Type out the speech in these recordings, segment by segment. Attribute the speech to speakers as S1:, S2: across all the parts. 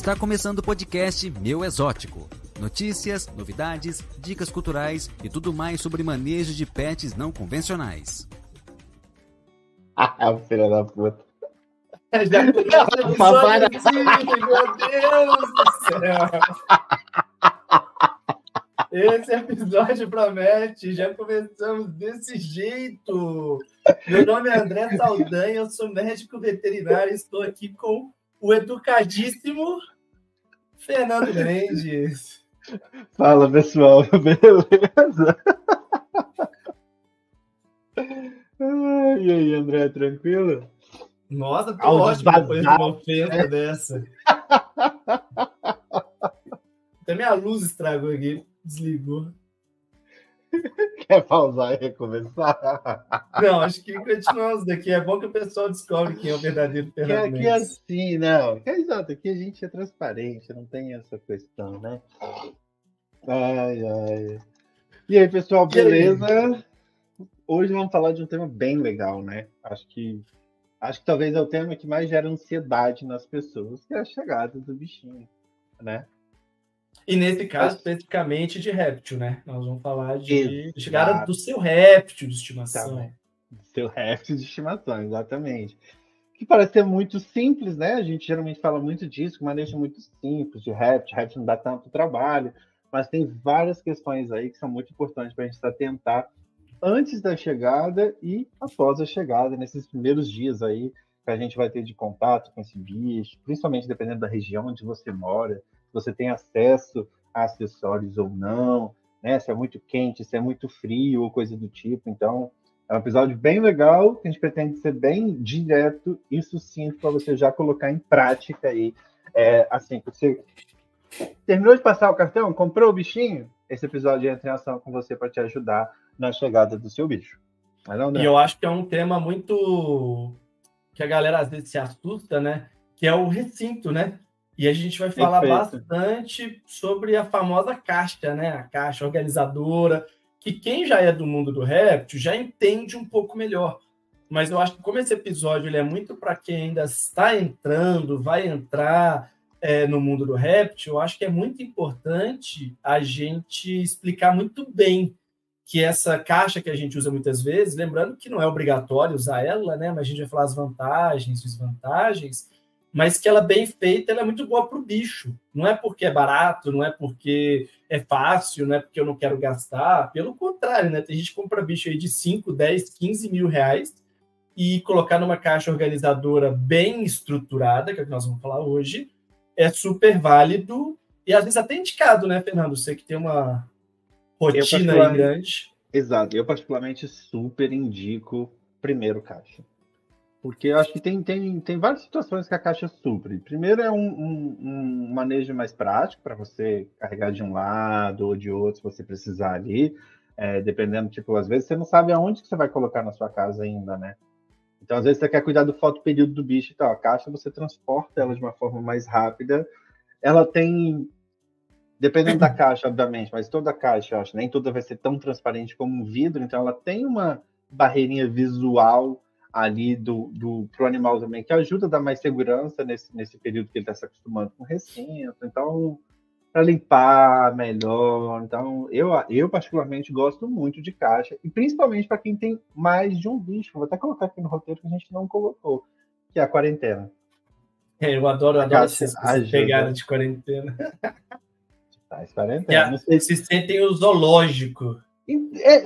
S1: Está começando o podcast Meu Exótico. Notícias, novidades, dicas culturais e tudo mais sobre manejo de pets não convencionais.
S2: Filha da puta.
S3: Já começa o episódio assim, meu Deus do céu. Esse episódio promete, já começamos desse jeito. Meu nome é André Saldanha, eu sou médico veterinário e estou aqui com o educadíssimo Fernando Mendes.
S2: Fala, pessoal, beleza? E aí, André, tranquilo?
S3: Nossa, tô ótimo depois de uma ofensa dessa. Até minha luz estragou aqui, desligou.
S2: Quer pausar e recomeçar?
S3: Não, acho que continuamos daqui. É bom que o pessoal descobre quem é o verdadeiro Fernando
S2: Mendes. Assim, não. Exato, aqui a gente é transparente, não tem essa questão, né? Ai. E aí, pessoal, beleza? Hoje vamos falar de um tema bem legal, né? Acho que talvez é o tema que mais gera ansiedade nas pessoas, que é a chegada do bichinho, né?
S3: E nesse caso, especificamente de réptil, né? Nós vamos falar de chegada do seu réptil de estimação.
S2: Tá, do seu réptil de estimação, exatamente. Que parece ser muito simples, né? A gente geralmente fala muito disso, uma manejo muito simples de réptil não dá tanto trabalho, mas tem várias questões aí que são muito importantes para a gente se atentar antes da chegada e após a chegada, nesses primeiros dias aí que a gente vai ter de contato com esse bicho, principalmente dependendo da região onde você mora, se você tem acesso a acessórios ou não, né? Se é muito quente, se é muito frio ou coisa do tipo. Então, é um episódio bem legal, que a gente pretende ser bem direto e sucinto para você já colocar em prática aí. Assim, você terminou de passar o cartão, comprou o bichinho, esse episódio entra em ação com você para te ajudar na chegada do seu bicho.
S3: E eu acho que é um tema muito que a galera às vezes se assusta, né? Que é o recinto, né? E a gente vai falar bastante sobre a famosa caixa, né? A caixa organizadora, que quem já é do mundo do réptil já entende um pouco melhor. Mas eu acho que como esse episódio ele é muito para quem ainda está entrando, vai entrar no mundo do réptil, eu acho que é muito importante a gente explicar muito bem que essa caixa que a gente usa muitas vezes, lembrando que não é obrigatório usar ela, né? Mas a gente vai falar as vantagens, desvantagens, mas que ela bem feita, ela é muito boa para o bicho. Não é porque é barato, não é porque é fácil, não é porque eu não quero gastar. Pelo contrário, né? Tem gente que compra bicho aí de 5, 10, 15 mil reais e colocar numa caixa organizadora bem estruturada, que é o que nós vamos falar hoje, é super válido e às vezes até indicado, né, Fernando? Você que tem uma rotina aí grande.
S2: Exato. Eu particularmente super indico primeiro caixa. Porque eu acho que tem várias situações que a caixa supre. Primeiro é um manejo mais prático para você carregar de um lado ou de outro, se você precisar ali. Dependendo, tipo, às vezes você não sabe aonde que você vai colocar na sua casa ainda, né? Então, às vezes você quer cuidar do fotoperíodo do bicho e tal. A caixa, você transporta ela de uma forma mais rápida. Ela tem, dependendo da caixa, obviamente, mas toda caixa, eu acho, nem toda vai ser tão transparente como um vidro. Então, ela tem uma barreirinha visual ali pro animal também, que ajuda a dar mais segurança nesse período que ele está se acostumando com o recinto. Então, para limpar melhor. Então, eu particularmente gosto muito de caixa, e principalmente para quem tem mais de um bicho. Vou até colocar aqui no roteiro que a gente não colocou, que é a quarentena.
S3: Eu adoro essas pegadas de quarentena.
S2: Não sei
S3: se sentem o zoológico.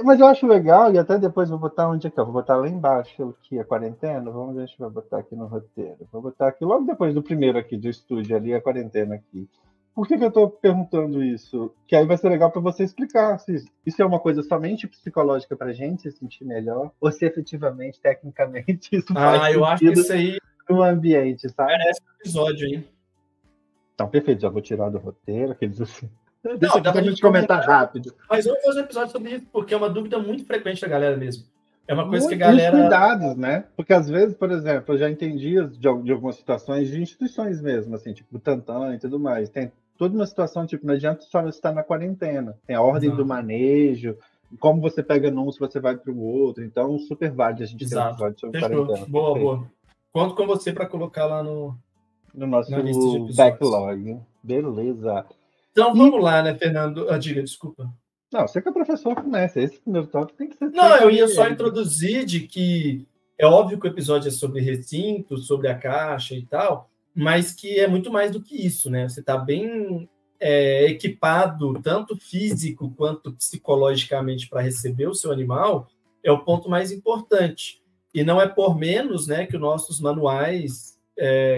S2: Mas eu acho legal, e até depois vou botar onde é que eu vou botar lá embaixo aqui a quarentena. Vamos ver se vai botar aqui no roteiro. Vou botar aqui logo depois do primeiro aqui do estúdio ali, a quarentena aqui. Por que eu estou perguntando isso? Que aí vai ser legal para você explicar se isso é uma coisa somente psicológica para a gente se sentir melhor, ou se efetivamente, tecnicamente, isso faz
S3: eu acho que isso aí
S2: no ambiente, sabe?
S3: Merece um episódio aí.
S2: Então, perfeito. Já vou tirar do roteiro, aqueles assim. Deixa aqui pra gente comentar rápido.
S3: Mas vamos fazer um episódio sobre isso, porque é uma dúvida muito frequente da galera mesmo. É uma coisa
S2: muito,
S3: que a galera...
S2: Os cuidados, né? Porque às vezes, por exemplo, eu já entendi de algumas situações de instituições mesmo, assim, tipo Butantan e tudo mais. Tem toda uma situação, tipo, não adianta só estar na quarentena. Tem a ordem do manejo, como você pega num, se você vai para o outro. Então, super válido a gente ter um episódio sobre quarentena.
S3: Boa. Conto com você para colocar lá no
S2: no nosso
S3: na lista de episódios.
S2: backlog. Beleza.
S3: Então vamos lá, né, Fernando? Diga, desculpa.
S2: Não, você que é professor, começa. Esse primeiro tópico tem que ser...
S3: Não, eu ia só introduzir de que é óbvio que o episódio é sobre recinto, sobre a caixa e tal, mas que é muito mais do que isso, né? Você está bem equipado, tanto físico quanto psicologicamente, para receber o seu animal, é o ponto mais importante. E não é por menos, né, que os nossos manuais,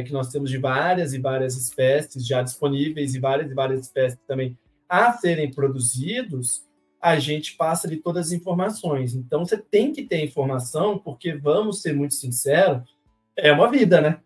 S3: que nós temos de várias e várias espécies já disponíveis e várias espécies também a serem produzidos, a gente passa ali todas as informações. Então, você tem que ter informação, porque, vamos ser muito sinceros, é uma vida, né?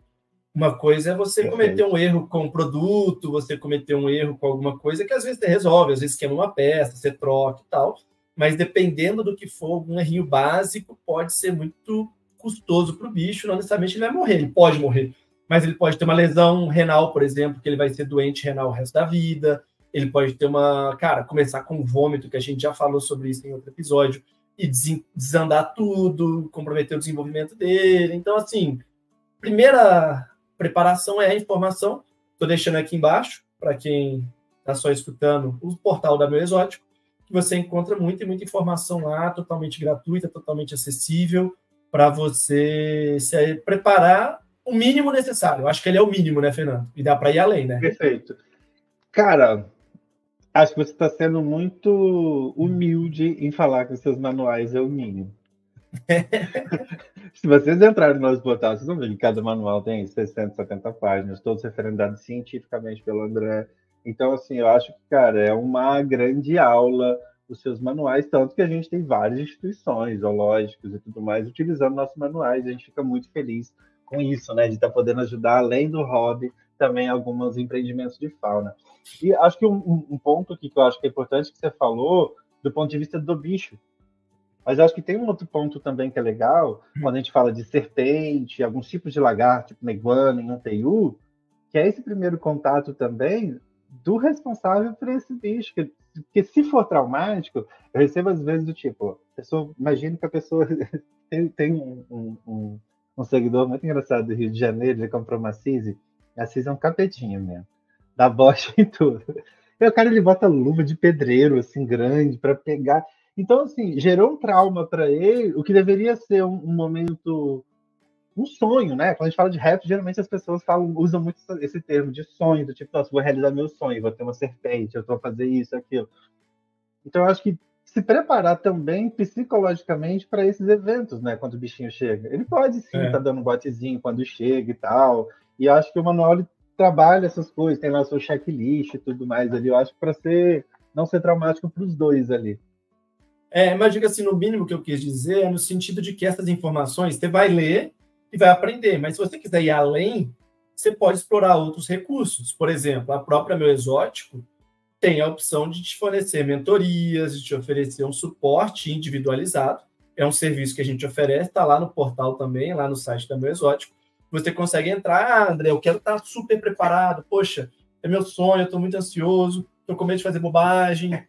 S3: Uma coisa é você cometer um erro com um produto, você cometer um erro com alguma coisa que às vezes você resolve, às vezes queima uma peça, você troca e tal, mas dependendo do que for, algum errinho básico pode ser muito custoso para o bicho, não necessariamente ele vai morrer, ele pode morrer, mas ele pode ter uma lesão renal, por exemplo, que ele vai ser doente renal o resto da vida, ele pode ter começar com vômito, que a gente já falou sobre isso em outro episódio, e desandar tudo, comprometer o desenvolvimento dele. Então, assim, primeira preparação é a informação. Estou deixando aqui embaixo, para quem está só escutando, o portal da Meu Exótico, que você encontra muita informação lá, totalmente gratuita, totalmente acessível, para você se preparar o mínimo necessário. Eu acho que ele é o mínimo, né, Fernando? E dá para ir além, né?
S2: Perfeito. Cara, acho que você está sendo muito humilde em falar que os seus manuais é o mínimo. Se vocês entrarem no nosso portal, vocês vão ver que cada manual tem 60, 70 páginas, todos referendados cientificamente pelo André. Então, assim, eu acho que, cara, é uma grande aula os seus manuais, tanto que a gente tem várias instituições zoológicas e tudo mais utilizando nossos manuais. A gente fica muito feliz com isso, né? De estar podendo ajudar, além do hobby, também alguns empreendimentos de fauna. E acho que um ponto aqui que eu acho que é importante que você falou, do ponto de vista do bicho. Mas acho que tem um outro ponto também que é legal, quando a gente fala de serpente, alguns tipos de lagarto, tipo iguana e teiu, que é esse primeiro contato também do responsável por esse bicho. Porque se for traumático, eu recebo às vezes do tipo, imagino que a pessoa tem um seguidor muito engraçado do Rio de Janeiro, ele comprou uma Cise, a Cise é um capetinho mesmo, da Bosch e tudo. E o cara, ele bota luva de pedreiro, assim, grande, para pegar. Então, assim, gerou um trauma para ele, o que deveria ser um momento, um sonho, né? Quando a gente fala de rap, geralmente as pessoas usam muito esse termo de sonho, do tipo, nossa, vou realizar meu sonho, vou ter uma serpente, eu vou fazer isso, aquilo. Então, eu acho que se preparar também psicologicamente para esses eventos, né? Quando o bichinho chega. Ele pode sim estar dando um botezinho quando chega e tal. E eu acho que o manual ele trabalha essas coisas, tem lá o seu checklist e tudo mais ali. Eu acho que para não ser traumático para os dois ali.
S3: Mas diga assim, no mínimo que eu quis dizer é no sentido de que essas informações você vai ler e vai aprender, mas se você quiser ir além, você pode explorar outros recursos. Por exemplo, a própria Meu Exótico tem a opção de te fornecer mentorias, de te oferecer um suporte individualizado. É um serviço que a gente oferece, está lá no portal também, lá no site da Meu Exótico. Você consegue entrar, André, eu quero estar super preparado, poxa, é meu sonho, eu estou muito ansioso, estou com medo de fazer bobagem,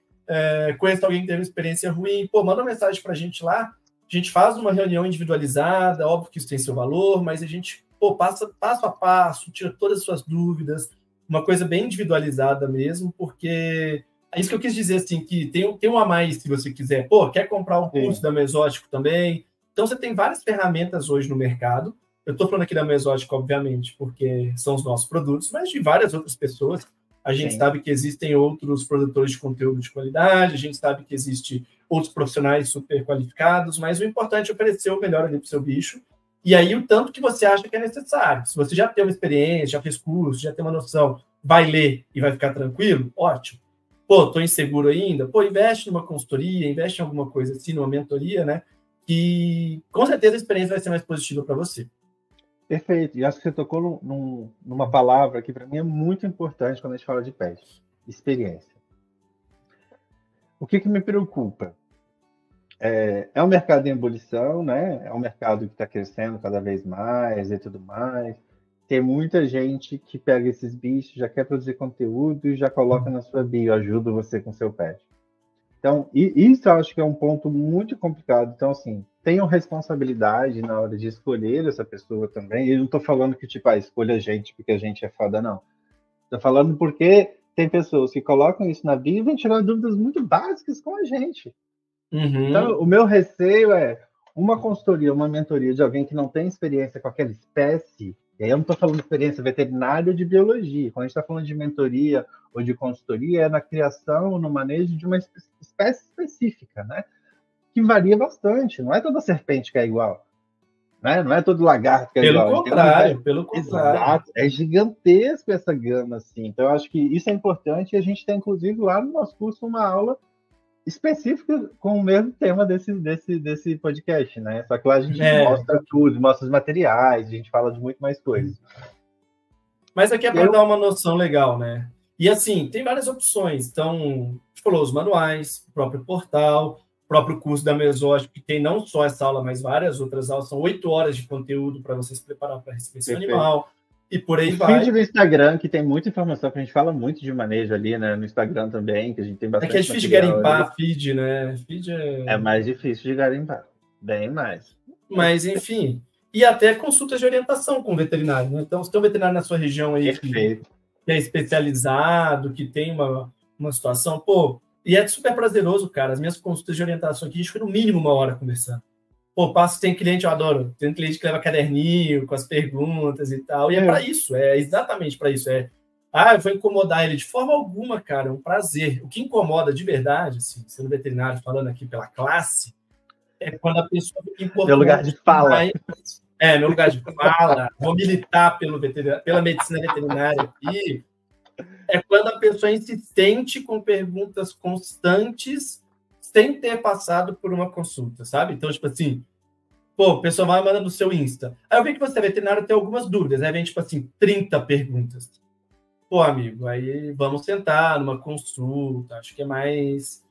S3: conheço alguém que teve uma experiência ruim, manda uma mensagem para a gente lá, a gente faz uma reunião individualizada, óbvio que isso tem seu valor, mas a gente passa passo a passo, tira todas as suas dúvidas, uma coisa bem individualizada mesmo, porque é isso que eu quis dizer, assim, que tem um a mais se você quiser. Quer comprar um curso da Meu Exótico também? Então, você tem várias ferramentas hoje no mercado. Eu estou falando aqui da Meu Exótico, obviamente, porque são os nossos produtos, mas de várias outras pessoas. A gente sabe que existem outros produtores de conteúdo de qualidade, a gente sabe que existem outros profissionais super qualificados, mas o importante é oferecer o melhor ali para o seu bicho. E aí, o tanto que você acha que é necessário. Se você já tem uma experiência, já fez curso, já tem uma noção, vai ler e vai ficar tranquilo, ótimo. Estou inseguro ainda? Investe numa consultoria, investe em alguma coisa assim, numa mentoria, né? Que com certeza a experiência vai ser mais positiva para você.
S2: Perfeito. E acho que você tocou numa palavra que para mim é muito importante quando a gente fala de pet. Experiência. O que me preocupa? É um mercado em ebulição, né? É um mercado que está crescendo cada vez mais e tudo mais. Tem muita gente que pega esses bichos, já quer produzir conteúdo e já coloca na sua bio, ajuda você com seu pet. Então, isso eu acho que é um ponto muito complicado. Então, assim, tenham responsabilidade na hora de escolher essa pessoa também. E eu não estou falando que, tipo, escolha a gente porque a gente é foda, não. Estou falando porque tem pessoas que colocam isso na vida e vão tirar dúvidas muito básicas com a gente. Então, o meu receio é uma consultoria, uma mentoria de alguém que não tem experiência com aquela espécie. E aí eu não estou falando de experiência veterinária ou de biologia. Quando a gente está falando de mentoria ou de consultoria, é na criação ou no manejo de uma espécie específica, né? Que varia bastante. Não é toda serpente que é igual. Né? Não é todo lagarto que é igual.
S3: Pelo contrário.
S2: Exato. É gigantesco essa gama, assim. Então, eu acho que isso é importante. E a gente tem, inclusive, lá no nosso curso, uma aula específica com o mesmo tema desse podcast, né? Só que lá a gente mostra tudo, mostra os materiais, a gente fala de muito mais coisas.
S3: Mas aqui é para dar uma noção legal, né? E assim, tem várias opções. Então, a gente falou os manuais, o próprio portal, o próprio curso da Mesótico, que tem não só essa aula, mas várias outras aulas. São 8 horas de conteúdo para você se preparar para receber seu animal. E por aí vai.
S2: Feed do Instagram, que tem muita informação, que a gente fala muito de manejo ali, né? No Instagram também, que a gente tem bastante.
S3: É que é difícil de garimpar feed, né? Feed
S2: é mais difícil de garimpar. Bem mais.
S3: Mas, enfim. E até consultas de orientação com o veterinário, né? Então, se tem um veterinário na sua região aí que é especializado, que tem uma situação, pô, e é super prazeroso, cara. As minhas consultas de orientação aqui, a gente foi no mínimo 1 hora conversando. Pô, tem cliente, eu adoro. Tem cliente que leva caderninho com as perguntas e tal. E é para isso, é exatamente para isso. Eu vou incomodar ele de forma alguma, cara. É um prazer. O que incomoda de verdade, assim, sendo veterinário, falando aqui pela classe, é quando a pessoa fica importante.
S2: Meu lugar de fala.
S3: Meu lugar de fala. Vou militar pela medicina veterinária aqui. É quando a pessoa é insistente com perguntas constantes sem ter passado por uma consulta, sabe? Então, tipo assim, pô, a pessoa vai mandando no seu Insta. Aí eu vi que você é veterinário, tem algumas dúvidas, né? Vem, tipo assim, 30 perguntas. Pô, amigo, aí vamos sentar numa consulta, acho que é mais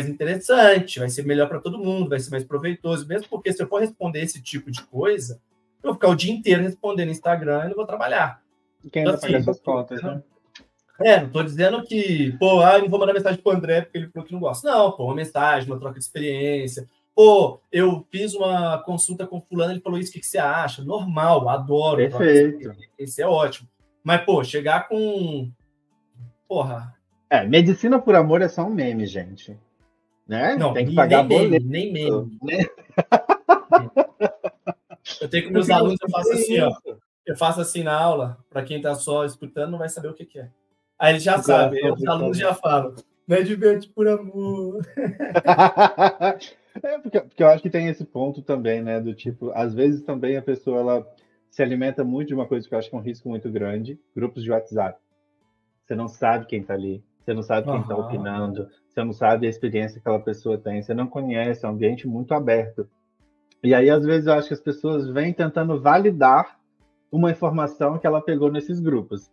S3: interessante, vai ser melhor para todo mundo, vai ser mais proveitoso, mesmo porque se eu for responder esse tipo de coisa, eu vou ficar o dia inteiro respondendo no Instagram e não vou trabalhar.
S2: Quem ainda paga essas contas, né?
S3: Não tô dizendo que, pô, eu não vou mandar mensagem pro André porque ele falou que não gosta. Não, pô, uma mensagem, uma troca de experiência. Pô, eu fiz uma consulta com fulano, ele falou isso, o que você acha? Normal, adoro.
S2: Perfeito.
S3: Esse é ótimo. Mas, pô, chegar com... Porra.
S2: Medicina por amor é só um meme, gente. Né?
S3: Não,
S2: tem que pagar boleto.
S3: Nem meme. Eu tenho com meus alunos, eu faço assim, ó. Eu faço assim na aula, para quem tá só escutando, não vai saber o que é. Aí ele já sabe, os alunos já falam, não é divertir por amor.
S2: Porque eu acho que tem esse ponto também, né, do tipo, às vezes também a pessoa, ela se alimenta muito de uma coisa que eu acho que é um risco muito grande, grupos de WhatsApp. Você não sabe quem tá ali, você não sabe quem tá opinando, você não sabe a experiência que aquela pessoa tem, você não conhece, é um ambiente muito aberto. E aí, às vezes, eu acho que as pessoas vêm tentando validar uma informação que ela pegou nesses grupos.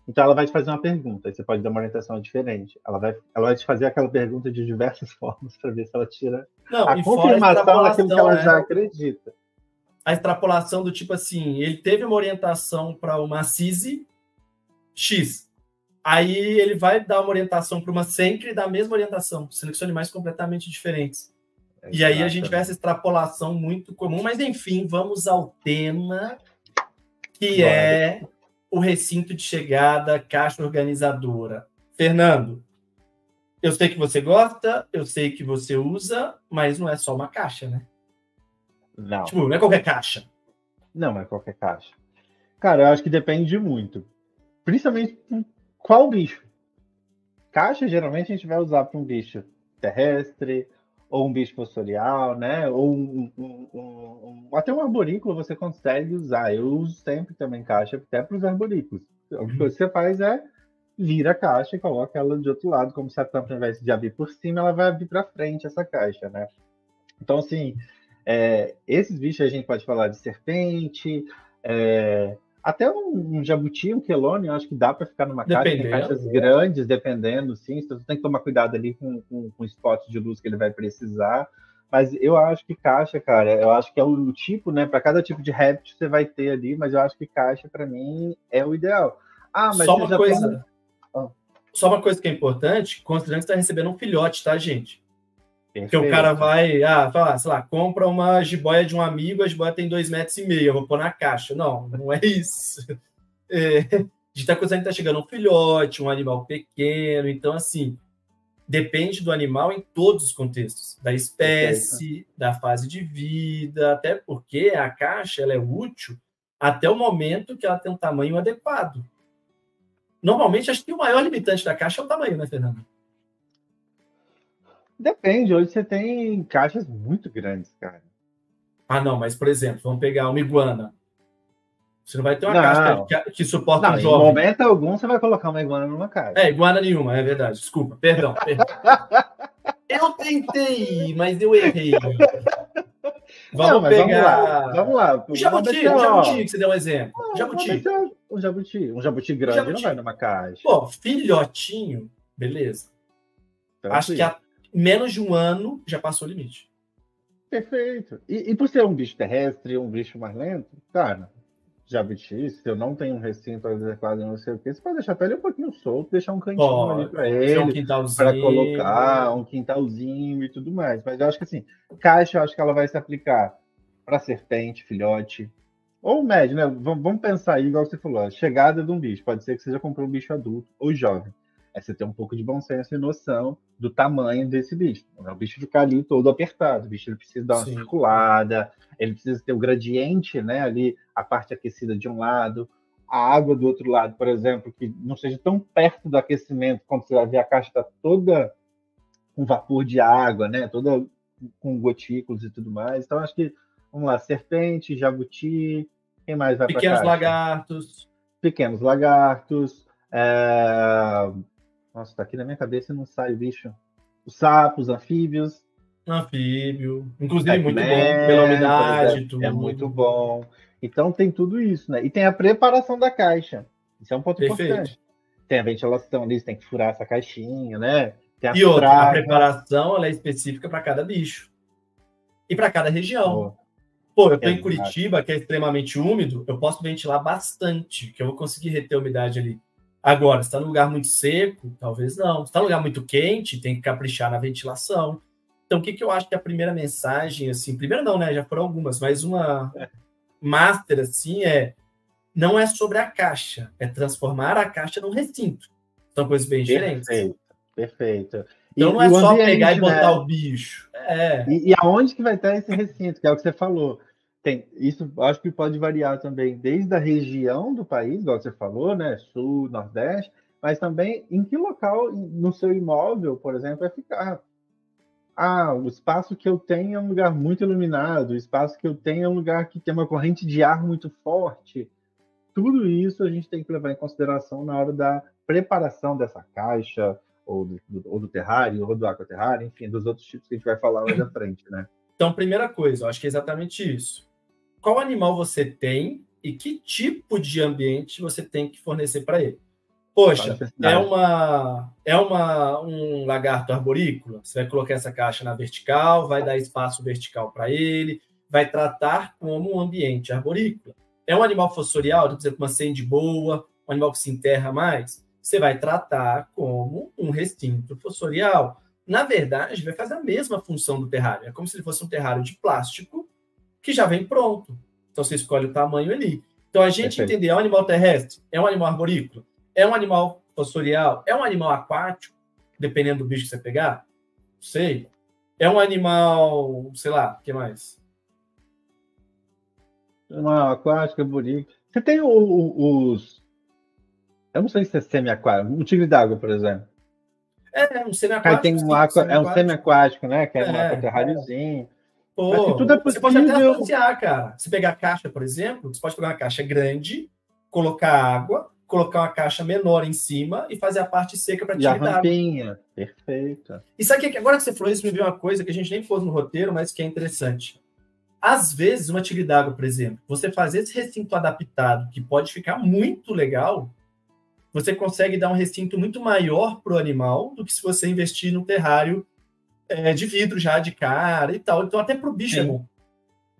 S2: Então, ela vai te fazer uma pergunta, aí você pode dar uma orientação diferente. Ela vai te fazer aquela pergunta de diversas formas para ver se ela tira a confirmação daquilo que ela já acredita.
S3: A extrapolação do tipo assim, ele teve uma orientação para uma CISI X. Aí ele vai dar uma orientação para uma SENCRE da mesma orientação, sendo que são animais completamente diferentes. Exatamente. E aí a gente vê essa extrapolação muito comum. Mas, enfim, vamos ao tema, que é o recinto de chegada, caixa organizadora. Fernando, eu sei que você gosta, eu sei que você usa, mas não é só uma caixa, né?
S2: Não.
S3: Tipo, não é qualquer caixa.
S2: Não é qualquer caixa. Cara, eu acho que depende muito. Principalmente qual bicho. Caixa, geralmente, a gente vai usar para um bicho terrestre, ou um bicho fossorial, né? Ou até um arborícola você consegue usar. Eu uso sempre também caixa, até para os arborícolas. O que você faz é vira a caixa e coloca ela de outro lado, como se a tampa, ao invés de abrir por cima, ela vai abrir para frente, essa caixa, né? Então, assim, esses bichos a gente pode falar de serpente, até um jabuti, um quelônio, eu acho que dá para ficar numa caixa, tem caixas grandes, dependendo, sim. Você tem que tomar cuidado ali com o spot de luz que ele vai precisar. Mas eu acho que caixa, cara, eu acho que é o tipo, né? Para cada tipo de réptil você vai ter ali, mas eu acho que caixa, para mim, é o ideal. Mas
S3: só uma coisa que é importante, considerando que você está recebendo um filhote, tá, gente? Que o cara vai, sei lá, compra uma jiboia de um amigo, a jiboia tem 2,5 metros, eu vou pôr na caixa. Não, não é isso. A gente está acostumado que está chegando um filhote, um animal pequeno, então, assim, depende do animal em todos os contextos, da espécie, da fase de vida, até porque a caixa ela é útil até o momento que ela tem um tamanho adequado. Normalmente, acho que o maior limitante da caixa é o tamanho, né, Fernando?
S2: Depende, hoje você tem caixas muito grandes, cara.
S3: Não, mas, por exemplo, vamos pegar uma iguana. Você não vai ter uma caixa que suporta um jovem.
S2: Em momento algum, você vai colocar uma iguana numa caixa.
S3: Iguana nenhuma, é verdade. Desculpa, perdão. Eu tentei, mas eu errei. Vamos pegar...
S2: Vamos lá.
S3: O jabuti que você deu um exemplo.
S2: Um jabuti grande não vai numa caixa.
S3: Pô, filhotinho, beleza. Acho que há menos de um ano já passou o limite.
S2: Perfeito. E por ser um bicho terrestre, um bicho mais lento, cara, jabuti, se eu não tenho um recinto adequado, não sei o que, você pode deixar ele um pouquinho solto, deixar um cantinho ali para ele, para colocar um quintalzinho e tudo mais. Mas eu acho que assim, caixa, eu acho que ela vai se aplicar para serpente, filhote, ou médio, né? Vamos pensar aí, igual você falou, a chegada de um bicho. Pode ser que você já comprou um bicho adulto ou jovem. É você ter um pouco de bom senso e noção do tamanho desse bicho. Não é o bicho ficar ali todo apertado. O bicho ele precisa dar uma circulada, ele precisa ter o gradiente, né? Ali, a parte aquecida de um lado, a água do outro lado, por exemplo, que não seja tão perto do aquecimento, quando você vai ver a caixa está toda com vapor de água, né? Toda com gotículas e tudo mais. Então, acho que, vamos lá, serpente, jabuti, quem mais vai para caixa? Pequenos lagartos. Nossa, tá aqui na minha cabeça e não sai o bicho. Os sapos, anfíbios.
S3: Anfíbio. Inclusive, muito bom pela umidade.
S2: É muito bom. Então, tem tudo isso, né? E tem a preparação da caixa. Isso é um ponto importante. Tem a ventilação ali, você tem que furar essa caixinha, né? Tem
S3: a preparação ela é específica para cada bicho. E para cada região. Eu tô em Curitiba, que é extremamente úmido, eu posso ventilar bastante, que eu vou conseguir reter a umidade ali. Agora, se está num lugar muito seco, talvez não. Se está num lugar muito quente, tem que caprichar na ventilação. Então, o que eu acho que a primeira mensagem, assim, primeira não, né? Já foram algumas, mas uma master, assim, não é sobre a caixa, é transformar a caixa num recinto. São coisas bem diferentes.
S2: Perfeito.
S3: Então, não é só ambiente, pegar e botar o bicho.
S2: E aonde que vai estar esse recinto, que é o que você falou. Isso acho que pode variar também desde a região do país, igual você falou, né? Sul, Nordeste, mas também em que local no seu imóvel, por exemplo, vai ficar. O espaço que eu tenho é um lugar muito iluminado, o espaço que eu tenho é um lugar que tem uma corrente de ar muito forte. Tudo isso a gente tem que levar em consideração na hora da preparação dessa caixa, ou do terrário, ou do aquaterrário, enfim, dos outros tipos que a gente vai falar mais à frente, né?
S3: Então, primeira coisa, eu acho que é exatamente isso. Qual animal você tem e que tipo de ambiente você tem que fornecer para ele? Poxa, um lagarto arborícola? Você vai colocar essa caixa na vertical, vai dar espaço vertical para ele, vai tratar como um ambiente arborícola. É um animal fossorial, por exemplo, uma sende boa, um animal que se enterra mais? Você vai tratar como um recinto fossorial. Na verdade, vai fazer a mesma função do terrário. É como se ele fosse um terrário de plástico que já vem pronto. Então, você escolhe o tamanho ali. Então, a gente entender, é um animal terrestre? É um animal arborícola? É um animal fossorial? É um animal aquático? Dependendo do bicho que você pegar? Não sei. É um animal, sei lá, o que mais?
S2: Uma aquática, bonito. Você tem os... Eu não sei se é semi-aquático. Um tigre d'água, por exemplo.
S3: Um semi-aquático.
S2: Tem um semi-aquático, né? Que é um aquaterráriozinho. Tudo é
S3: você pode até associar, cara. Se pegar a caixa, por exemplo, você pode pegar uma caixa grande, colocar água, colocar uma caixa menor em cima e fazer a parte seca para tirar
S2: a rampinha. Perfeito.
S3: E sabe que agora que você falou isso, me veio uma coisa que a gente nem pôs no roteiro, mas que é interessante. Às vezes, uma tigre d'água, por exemplo, você fazer esse recinto adaptado, que pode ficar muito legal, você consegue dar um recinto muito maior para o animal do que se você investir no terrário de vidro já de cara e tal. Então, até para o bicho é bom.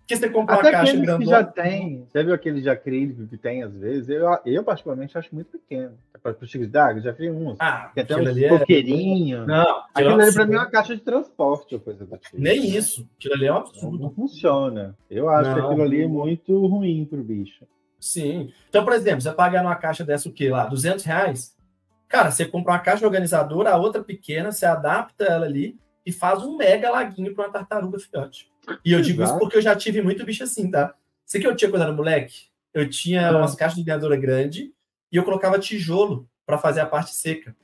S3: Porque você compra
S2: Até
S3: uma caixa
S2: aqueles
S3: grandona...
S2: que já tem, você viu aquele de acrílico que tem às vezes? Eu particularmente acho muito pequeno. Para os tigres d'água, já vi uns. Tem até uns coqueirinhos.
S3: Não,
S2: aquilo ali para mim é uma caixa de transporte ou coisa do tipo.
S3: Nem isso. Aquilo ali é um absurdo.
S2: Não funciona. Eu acho que aquilo ali é muito ruim pro bicho.
S3: Sim. Então, por exemplo, você pagar numa caixa dessa o quê lá? R$200? Cara, você compra uma caixa organizadora, a outra pequena, você adapta ela ali e faz um mega laguinho para uma tartaruga filhote. E eu digo isso porque eu já tive muito bicho assim, tá? Sei que eu tinha quando era moleque, eu tinha umas caixas de ganhadora grande e eu colocava tijolo para fazer a parte seca.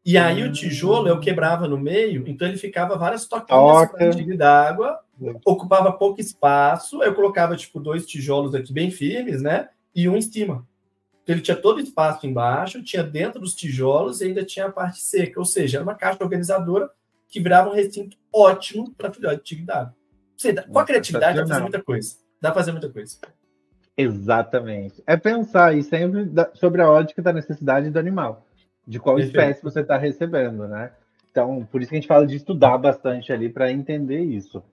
S3: E aí o tijolo eu quebrava no meio, então ele ficava várias toquinhas d'água, ocupava pouco espaço, eu colocava tipo 2 tijolos aqui bem firmes, né? E um em cima. Então ele tinha todo o espaço embaixo, tinha dentro dos tijolos e ainda tinha a parte seca, ou seja, era uma caixa organizadora que virava um recinto ótimo para filhote de tigre d'água. Com a criatividade dá para fazer muita coisa. Dá para fazer muita coisa.
S2: Exatamente. É pensar aí sempre sobre a ótica da necessidade do animal. De qual espécie você está recebendo, né? Então, por isso que a gente fala de estudar bastante ali para entender isso.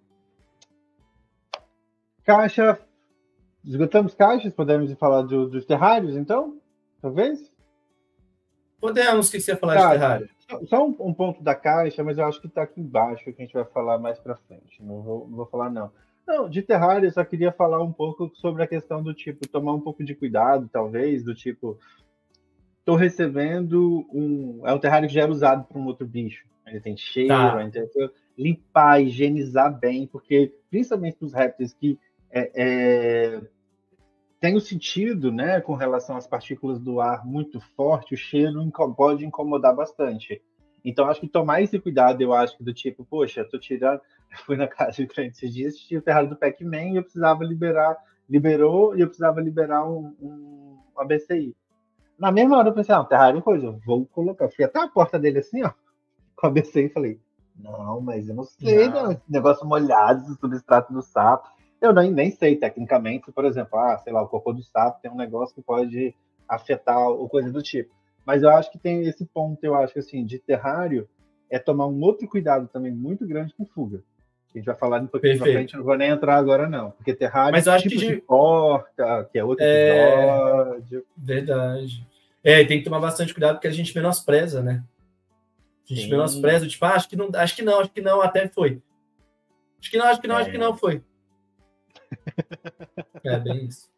S2: Caixa. Esgotamos caixas? Podemos falar dos terrários, então? Talvez?
S3: Podemos. O que você ia falar de terrário?
S2: Só um ponto da caixa, mas eu acho que está aqui embaixo, que a gente vai falar mais para frente. Não vou falar, não. Não, de terrário, eu só queria falar um pouco sobre a questão do tipo, tomar um pouco de cuidado, talvez, do tipo, estou recebendo é um terrário que já era usado para um outro bicho. Ele tem cheiro, então, limpar, higienizar bem, porque, principalmente para os répteis que tem o sentido, né, com relação às partículas do ar muito forte, o cheiro pode incomodar bastante. Então, acho que tomar esse cuidado, eu acho que do tipo, poxa, eu tô tirando... Eu fui na casa de cliente esses dias, tinha o terrário do Pac-Man e eu precisava liberou e eu precisava liberar um ABCI. Na mesma hora eu pensei, terrário coisa, vou colocar. Fui até a porta dele assim, ó, com a ABCI e falei, não, mas eu não sei, não, esse negócio molhado, esse substrato do sapo. Eu nem sei tecnicamente, por exemplo, sei lá, o cocô do sapo tem um negócio que pode afetar ou coisa do tipo. Mas eu acho que tem esse ponto, eu acho que assim, de terrário é tomar um outro cuidado também muito grande com fuga. A gente vai falar um pouquinho pra frente, não vou nem entrar agora não, porque terrário
S3: mas eu acho
S2: tipo de porta, que é outro episódio.
S3: Verdade. Tem que tomar bastante cuidado porque a gente menospreza, né? A gente menospreza, tipo, acho que não, até foi. Acho que não foi. É bem isso.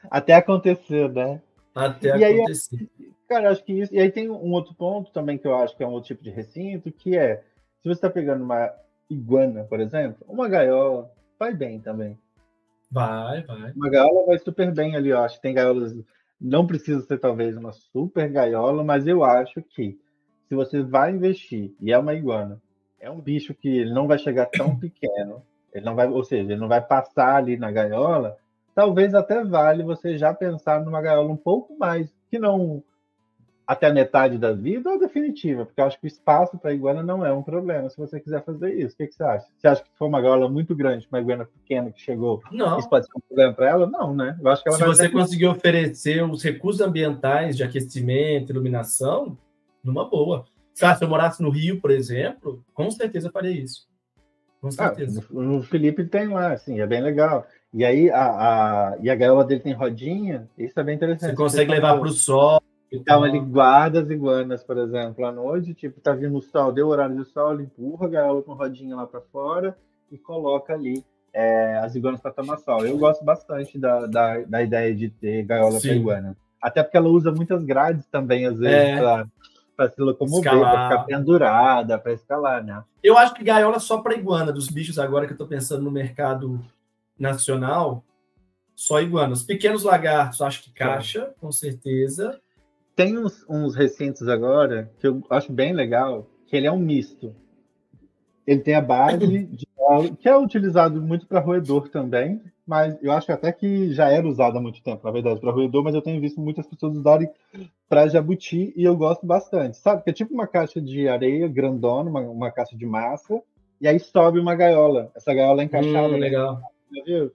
S2: Até acontecer, né?
S3: Até acontecer.
S2: Aí, cara, acho que isso. E aí tem um outro ponto também que eu acho que é um outro tipo de recinto, que é, se você está pegando uma iguana, por exemplo, uma gaiola vai bem também.
S3: Vai.
S2: Uma gaiola vai super bem ali, eu acho. Tem gaiolas, não precisa ser talvez uma super gaiola, mas eu acho que se você vai investir e é uma iguana, é um bicho que ele não vai chegar tão pequeno, ele não vai, ou seja, ele não vai passar ali na gaiola, talvez até vale você já pensar numa gaiola um pouco mais, que não até a metade da vida ou definitiva, porque eu acho que o espaço para a iguana não é um problema se você quiser fazer isso. O que você acha? Você acha que se for uma gaiola muito grande, uma iguana pequena que chegou, isso pode ser um problema para ela? Não, né? Eu acho que ela
S3: se você conseguir oferecer os recursos ambientais de aquecimento, iluminação, numa boa. Se eu morasse no Rio, por exemplo, com certeza eu faria isso. Com certeza.
S2: No Felipe tem lá, assim, é bem legal. E aí a gaiola dele tem rodinha, isso é bem interessante.
S3: Você consegue levar para o sol.
S2: Então ele guarda as iguanas, por exemplo, à noite, tipo, tá vindo o sol, deu o horário do sol, ele empurra a gaiola com rodinha lá para fora e coloca ali as iguanas para tomar sol. Eu gosto bastante da ideia de ter gaiola para iguana. Até porque ela usa muitas grades também, às vezes, para se locomover, para ficar pendurada, para escalar, né?
S3: Eu acho que gaiola só para iguana, dos bichos agora que eu estou pensando no mercado nacional, só iguana. Os pequenos lagartos, acho que caixa, com certeza.
S2: Tem uns recintos agora que eu acho bem legal, que ele é um misto. Ele tem a base que é utilizado muito para roedor também, mas eu acho até que já era usado há muito tempo, na verdade, para roedor, mas eu tenho visto muitas pessoas usarem para jabuti e eu gosto bastante, sabe? Que é tipo uma caixa de areia grandona, uma caixa de massa, e aí sobe uma gaiola. Essa gaiola é encaixada.
S3: Legal.
S2: Já viu?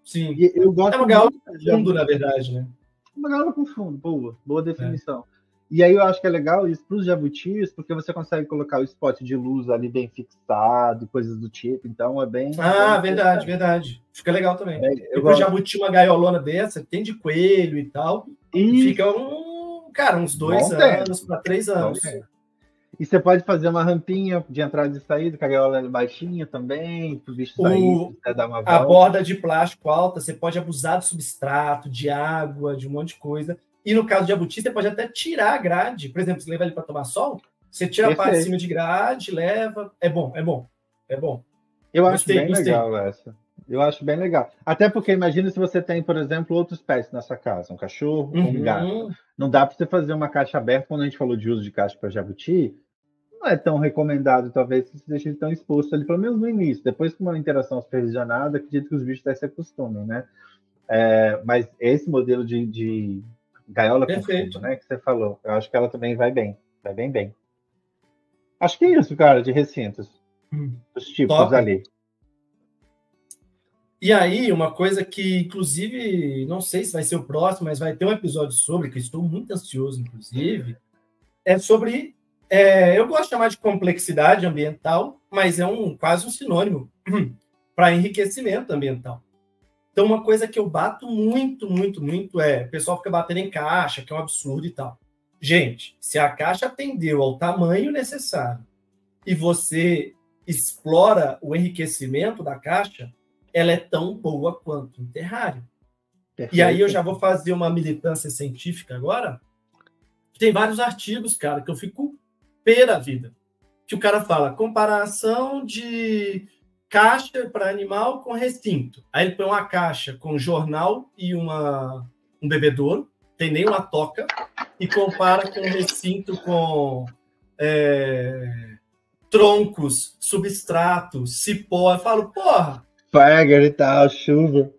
S3: Sim.
S2: E eu gosto
S3: uma gaiola com fundo, na verdade, né?
S2: Uma gaiola com fundo, boa definição. E aí eu acho que é legal isso para os jabutis, porque você consegue colocar o spot de luz ali bem fixado, coisas do tipo. Então é bem...
S3: verdade, verdade. Fica legal também.
S2: Eu
S3: Depois jabuti, uma gaiolona dessa, tem de coelho e tal, e fica uns 2 anos para 3 anos.
S2: E você pode fazer uma rampinha de entrada e saída, com a gaiola baixinha também, para o bicho sair, dar uma volta.
S3: A borda de plástico alta, você pode abusar do substrato, de água, de um monte de coisa. E no caso de jabuti, você pode até tirar a grade. Por exemplo, você leva ele para tomar sol, você tira a parte de cima de grade, leva. É bom.
S2: Eu acho bem legal essa. Eu acho bem legal. Até porque imagina se você tem, por exemplo, outros pets na sua casa, um cachorro ou um gato. Não dá para você fazer uma caixa aberta. Quando a gente falou de uso de caixa para jabuti, não é tão recomendado, talvez, que você deixe ele tão exposto ali, pelo menos no início. Depois, com uma interação supervisionada, acredito que os bichos até se acostumem, né? Mas esse modelo de gaiola com fundo, né, que você falou, eu acho que ela também vai bem. Vai bem. Acho que é isso, cara, de recintos. Os tipos top. Ali.
S3: E aí, uma coisa que, inclusive, não sei se vai ser o próximo, mas vai ter um episódio sobre, que eu estou muito ansioso, inclusive, é sobre... eu gosto de chamar de complexidade ambiental, mas é quase um sinônimo para enriquecimento ambiental. Então, uma coisa que eu bato muito o pessoal fica batendo em caixa, que é um absurdo e tal. Gente, se a caixa atendeu ao tamanho necessário e você explora o enriquecimento da caixa, ela é tão boa quanto um terrário. Perfeito. E aí eu já vou fazer uma militância científica agora. Tem vários artigos, cara, que eu fico pé da vida. Que o cara fala comparação de caixa para animal com recinto. Aí ele põe uma caixa com jornal e um bebedouro, tem nem uma toca, e compara com um recinto com troncos, substrato, cipó. Eu falo, porra!
S2: Fagner e tal, chuva.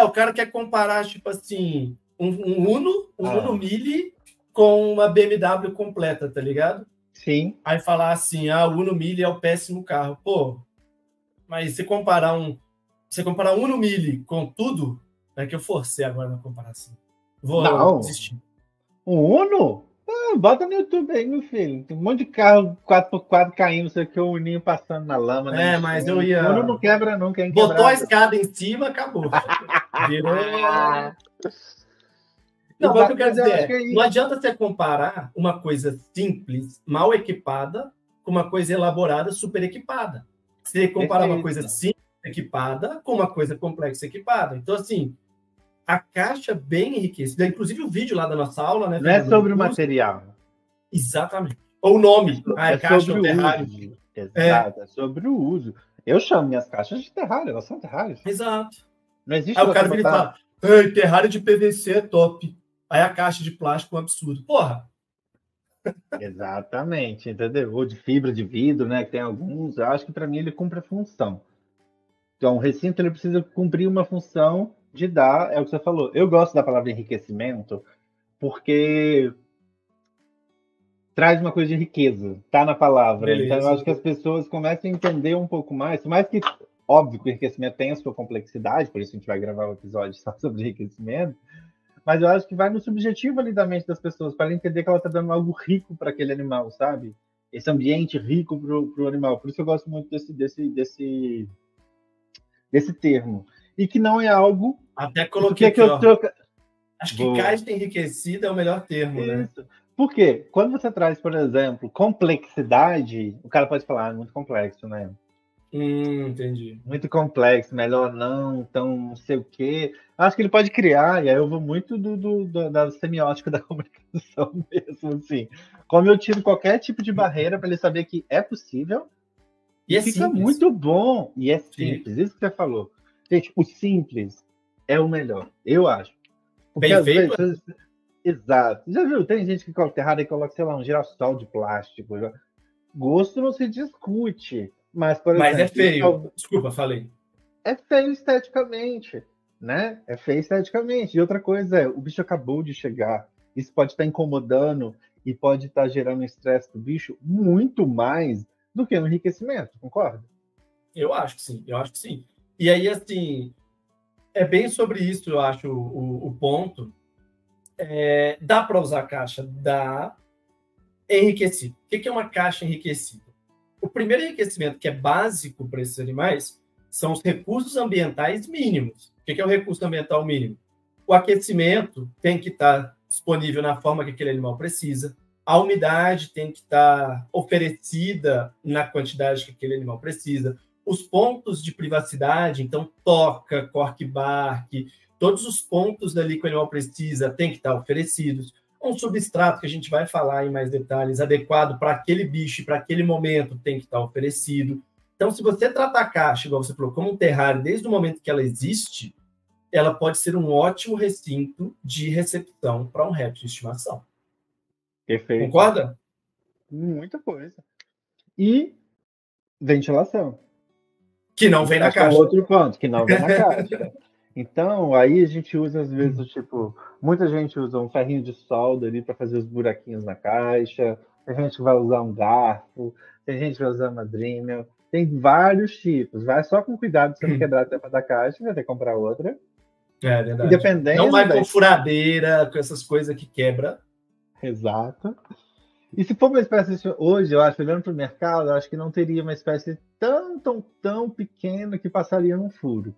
S3: O cara quer comparar, tipo assim, um Uno Mille com uma BMW completa, tá ligado?
S2: Sim.
S3: Aí falar assim, o Uno Mille é o péssimo carro. Pô, mas se comparar um Uno Mille com tudo, é que eu forcei agora na comparação. Vou desistir.
S2: Um Uno? Bota no YouTube aí, meu filho. Tem um monte de carro 4x4 caindo, não sei o que, o Uninho passando na lama.
S3: Mas eu ia...
S2: O Uno não quebra nunca, hein?
S3: Botou a escada em cima, acabou. Virou... Não, mas o que eu quero dizer não adianta você comparar uma coisa simples, mal equipada, com uma coisa elaborada, super equipada. Você comparar uma coisa simples, equipada, com uma coisa complexa, equipada. Então, assim, a caixa bem enriquecida, inclusive o vídeo lá da nossa aula, né?
S2: Não é sobre o material.
S3: Exatamente. Ou o nome. É caixa ou terrário.
S2: Exato, é sobre o uso. Eu chamo minhas caixas de terrário, elas são terrários.
S3: Exato.
S2: Não existe
S3: aí o cara vira e fala, terrário de PVC é top. Aí a caixa de plástico é um absurdo. Porra!
S2: Exatamente, entendeu? Ou de fibra de vidro, né? Que tem alguns. Eu acho que para mim ele cumpre a função. Então, o recinto ele precisa cumprir uma função de dar, é o que você falou. Eu gosto da palavra enriquecimento porque traz uma coisa de riqueza, tá na palavra. Beleza. Então, eu acho que as pessoas começam a entender um pouco mais. Por mais que, óbvio, que o enriquecimento tem a sua complexidade, por isso a gente vai gravar um episódio só sobre enriquecimento. Mas eu acho que vai no subjetivo ali da mente das pessoas, para ela entender que ela está dando algo rico para aquele animal, sabe? Esse ambiente rico para o animal. Por isso eu gosto muito desse termo. E que não é algo...
S3: Até coloquei aqui, Acho que caixa enriquecida é o melhor termo, isso. Né?
S2: Por quê? Quando você traz, por exemplo, complexidade, o cara pode falar, muito complexo, né?
S3: Entendi.
S2: Muito complexo, melhor não, então não sei o quê. Acho que ele pode criar, e aí eu vou muito da semiótica da comunicação mesmo, assim. Como eu tiro qualquer tipo de barreira para ele saber que é possível, e fica simples. Muito bom, e é simples, isso que você falou. Gente, o simples é o melhor, eu acho. Porque
S3: bem feito.
S2: Vezes, exato. Já viu? Tem gente que coloca errado e coloca, sei lá, um girassol de plástico. Gosto não se discute. Mas
S3: é feio. Desculpa, falei.
S2: É feio esteticamente, né? É feio esteticamente. E outra coisa o bicho acabou de chegar. Isso pode estar incomodando e pode estar gerando estresse do bicho muito mais do que no enriquecimento, concorda?
S3: Eu acho que sim. E aí, assim, é bem sobre isso, eu acho, o ponto. Dá para usar caixa? Dá. enriquecido. O que é uma caixa enriquecida? O primeiro enriquecimento que é básico para esses animais são os recursos ambientais mínimos. O que é o recurso ambiental mínimo? O aquecimento tem que estar disponível na forma que aquele animal precisa. A umidade tem que estar oferecida na quantidade que aquele animal precisa. Os pontos de privacidade, então toca, cork-bark, todos os pontos dali que o animal precisa tem que estar oferecidos. Um substrato que a gente vai falar em mais detalhes, adequado para aquele bicho e para aquele momento, tem que estar oferecido. Então, se você trata a caixa, igual você falou, como um terrário, desde o momento que ela existe, ela pode ser um ótimo recinto de recepção para um réptil de estimação.
S2: Perfeito.
S3: Concorda?
S2: Muita coisa. E ventilação.
S3: Que não vem na caixa.
S2: Outro ponto, que não vem na caixa. Então, aí a gente usa, às vezes, tipo, muita gente usa um ferrinho de solda ali para fazer os buraquinhos na caixa, tem gente que vai usar um garfo, tem gente que vai usar uma Dremel, tem vários tipos. Vai só com cuidado pra você não quebrar a tampa da caixa, vai ter que comprar outra.
S3: É verdade.
S2: E dependendo
S3: não vai com furadeira, com essas coisas que quebra.
S2: Exato. E se for uma espécie, hoje, eu acho, olhando para o mercado, eu acho que não teria uma espécie tão pequena que passaria num furo.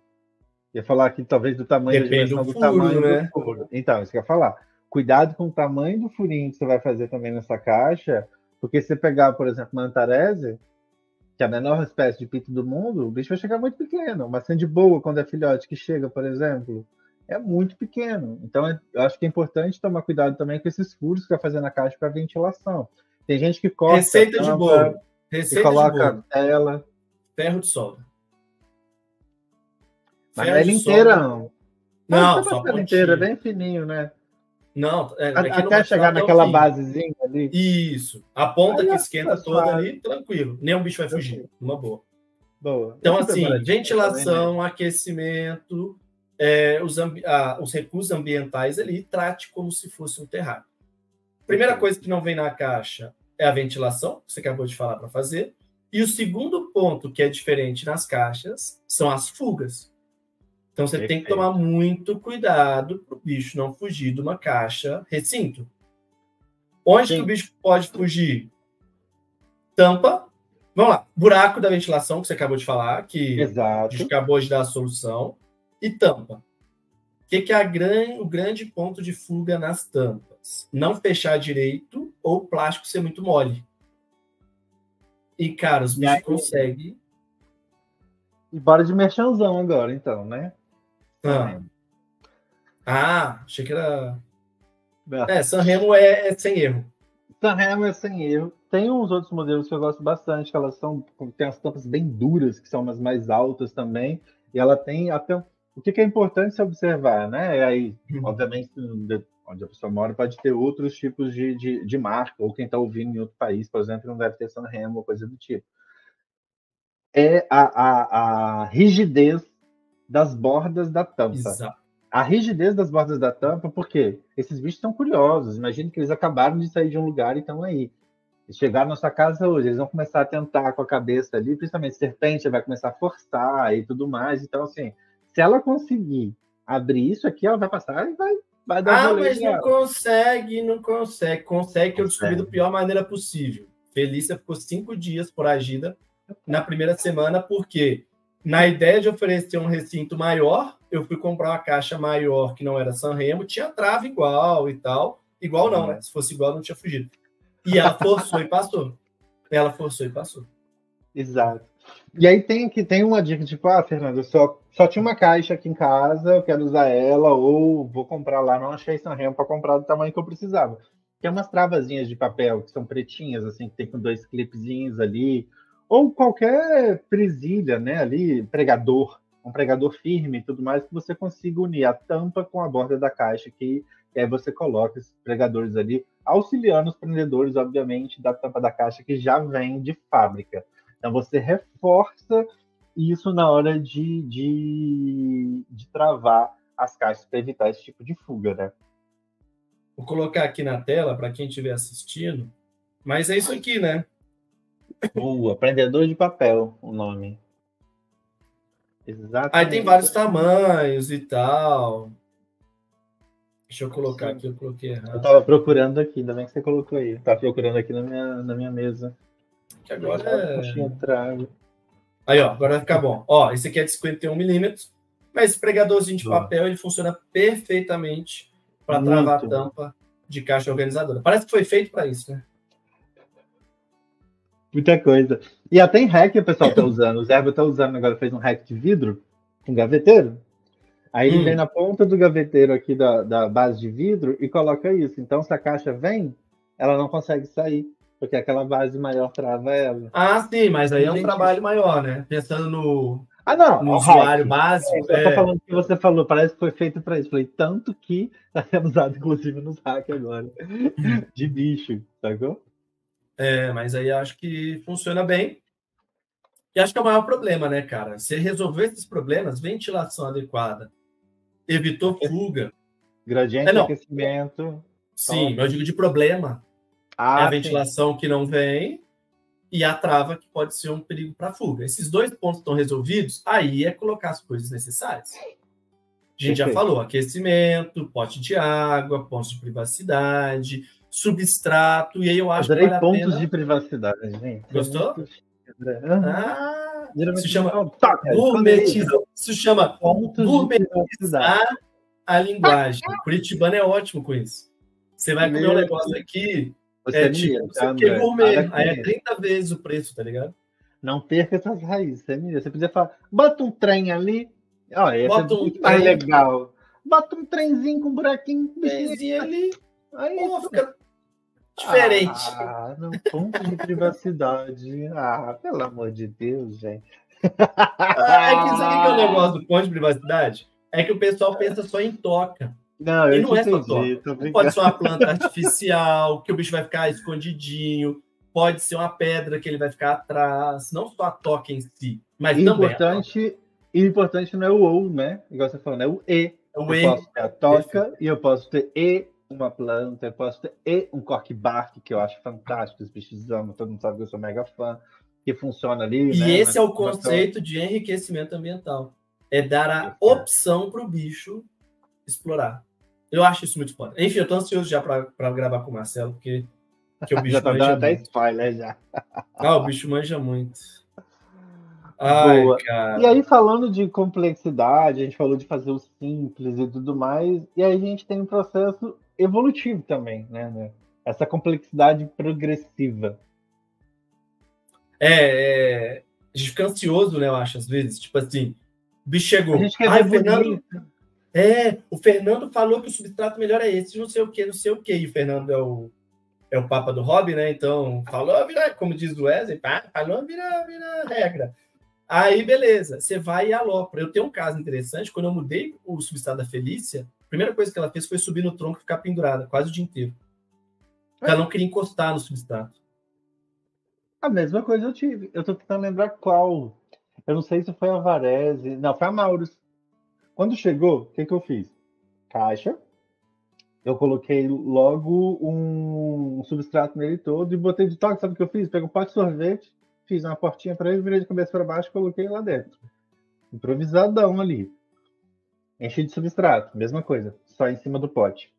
S2: Ia falar aqui, talvez, do tamanho da dimensão do tamanho do furo. Então, isso que eu ia falar. Cuidado com o tamanho do furinho que você vai fazer também nessa caixa, porque se você pegar, por exemplo, uma Antares, que é a menor espécie de pito do mundo, o bicho vai chegar muito pequeno. Uma sandboa, quando é filhote, que chega, por exemplo, é muito pequeno. Então, eu acho que é importante tomar cuidado também com esses furos que vai fazer na caixa para ventilação. Tem gente que corta
S3: receita de bolo.
S2: Receita e coloca de bolo. Tela.
S3: Ferro de solda.
S2: Mas não é ela inteira, não.
S3: Não, só
S2: a inteira, bem fininho, né?
S3: Não,
S2: até chegar naquela basezinha ali.
S3: Isso. A ponta que esquenta toda ali, tranquilo. Nenhum bicho vai fugir. Uma boa. Então, assim, ventilação, também, né? Aquecimento, os recursos ambientais ali, trate como se fosse um terrário. Primeira coisa que não vem na caixa é a ventilação, que você acabou de falar para fazer. E o segundo ponto que é diferente nas caixas são as fugas. Então, você tem que tomar muito cuidado para o bicho não fugir de uma caixa recinto. Onde que o bicho pode fugir? Tampa. Vamos lá. Buraco da ventilação, que você acabou de falar, que a gente acabou de dar a solução. E tampa. O que é o grande ponto de fuga nas tampas? Não fechar direito ou o plástico ser muito mole. E, cara, os bichos conseguem...
S2: E bora de merchanzão agora, então, né?
S3: Achei que era... Sanremo é sem erro.
S2: Sanremo é sem erro. Tem uns outros modelos que eu gosto bastante, que elas tem as tampas bem duras, que são umas mais altas também, e ela tem até... O que é importante se observar, né? Aí, obviamente, onde a pessoa mora pode ter outros tipos de marca, ou quem está ouvindo em outro país, por exemplo, não deve ter Sanremo ou coisa do tipo. É a rigidez das bordas da tampa.
S3: Exato.
S2: A rigidez das bordas da tampa, porque esses bichos estão curiosos. Imagina que eles acabaram de sair de um lugar e estão aí. Eles chegaram na sua casa hoje, eles vão começar a tentar com a cabeça ali, principalmente serpente, vai começar a forçar e tudo mais. Então, assim, se ela conseguir abrir isso aqui, ela vai passar e vai dar
S3: rolê. Mas não consegue. Consegue que eu descobri da pior maneira possível. Felícia ficou 5 dias foragida na primeira semana, porque na ideia de oferecer um recinto maior, eu fui comprar uma caixa maior que não era Sanremo, tinha trava igual e tal. Igual não, né? Se fosse igual, não tinha fugido. E ela forçou e passou.
S2: Exato. E aí tem uma dica, tipo, Fernando, eu só tinha uma caixa aqui em casa, eu quero usar ela, ou vou comprar lá, não achei Sanremo para comprar do tamanho que eu precisava. Tem umas travazinhas de papel que são pretinhas, assim, que tem com 2 clipezinhos ali, ou qualquer presilha, né, ali, um pregador firme e tudo mais, que você consiga unir a tampa com a borda da caixa, e aí você coloca esses pregadores ali, auxiliando os prendedores, obviamente, da tampa da caixa, que já vem de fábrica. Então, você reforça isso na hora de travar as caixas para evitar esse tipo de fuga, né?
S3: Vou colocar aqui na tela para quem estiver assistindo, mas é isso aqui, né?
S2: Boa, prendedor de papel, o nome. Exatamente.
S3: Aí tem vários tamanhos e tal. Deixa eu colocar aqui, eu coloquei errado.
S2: Eu tava procurando aqui, ainda bem que você colocou aí. Tava procurando aqui na minha mesa.
S3: Que agora
S2: Aí,
S3: ó, agora vai ficar bom. Ó, esse aqui é de 51mm, mas esse pregadorzinho de papel, ele funciona perfeitamente para travar a tampa de caixa organizadora. Parece que foi feito para isso, né?
S2: Muita coisa. E até em rack o pessoal tá usando. O Zerbo tá usando agora, fez um rack de vidro, um gaveteiro. Aí ele vem na ponta do gaveteiro aqui da base de vidro e coloca isso. Então, se a caixa vem, ela não consegue sair, porque aquela base maior trava ela.
S3: Ah, sim, mas aí é um trabalho maior, né? Pensando no
S2: usuário
S3: básico.
S2: Eu tô falando que você falou, parece que foi feito para isso. Falei, tanto que tá sendo usado, inclusive, nos hacks agora. De bicho, sacou?
S3: Mas aí acho que funciona bem. E acho que é o maior problema, né, cara? Você resolver esses problemas, ventilação adequada, evitou fuga.
S2: Gradiente de aquecimento.
S3: Sim, eu digo de problema. É a ventilação que não vem e a trava que pode ser um perigo para fuga. Esses dois pontos estão resolvidos, aí é colocar as coisas necessárias. A gente já falou, aquecimento, pote de água, pontos de privacidade, substrato, e aí eu acho que vale a pena...
S2: pontos de privacidade, gente.
S3: Gostou?
S2: Se
S3: chama gourmetizar. Isso chama gourmetizar a linguagem. Curitibano é ótimo com isso. Você vai comer um negócio aqui, gourmet, aí é 30 vezes o preço, tá ligado?
S2: Não perca essas raízes, você podia falar, bota um trem ali,
S3: bota um
S2: trem mais legal. Bota um trenzinho com um buraquinho,
S3: trenzinho ali, aí fica diferente.
S2: Não, ponto de privacidade. Pelo amor de Deus, gente.
S3: É que isso aqui que é o negócio do ponto de privacidade. É que o pessoal pensa só em toca.
S2: Não,
S3: e não é só toca. Pode ser uma planta artificial, que o bicho vai ficar escondidinho. Pode ser uma pedra que ele vai ficar atrás. Não só a toca em si, mas também
S2: o importante não é o ou, né? Igual você falando, é o e. Eu posso ter a toca e eu posso ter uma planta, eu posso ter um cork-bark, que eu acho fantástico, os bichos amam, todo mundo sabe que eu sou mega fã, que funciona ali.
S3: E esse é o conceito de enriquecimento ambiental. É dar a opção para o bicho explorar. Eu acho isso muito foda. Enfim, eu tô ansioso já para gravar com o Marcelo, porque o bicho
S2: já tá dando até spoiler já.
S3: O bicho manja muito. Ai, cara.
S2: E aí, falando de complexidade, a gente falou de fazer o simples e tudo mais, e aí a gente tem um processo evolutivo também, né? Essa complexidade progressiva.
S3: A gente fica ansioso, né, eu acho, às vezes. Tipo assim, o bicho chegou.
S2: A gente quer ver
S3: Fernando... o Fernando falou que o substrato melhor é esse, não sei o quê. E o Fernando é o papa do hobby, né? Então, falou, como diz o Wesley, falou, vira regra. Aí, beleza, você vai e alopra. Eu tenho um caso interessante, quando eu mudei o substrato da Felícia, a primeira coisa que ela fez foi subir no tronco e ficar pendurada, quase o dia inteiro. Ela não queria encostar no substrato.
S2: A mesma coisa eu tive. Eu tô tentando lembrar qual. Eu não sei se foi a Varese. Não, foi a Maurus. Quando chegou, o que eu fiz? Caixa. Eu coloquei logo um substrato nele todo e botei de toque. Sabe o que eu fiz? Peguei um pote de sorvete, fiz uma portinha para ele, virei de cabeça para baixo e coloquei lá dentro. Improvisadão ali. Enchi de substrato, mesma coisa, só em cima do pote.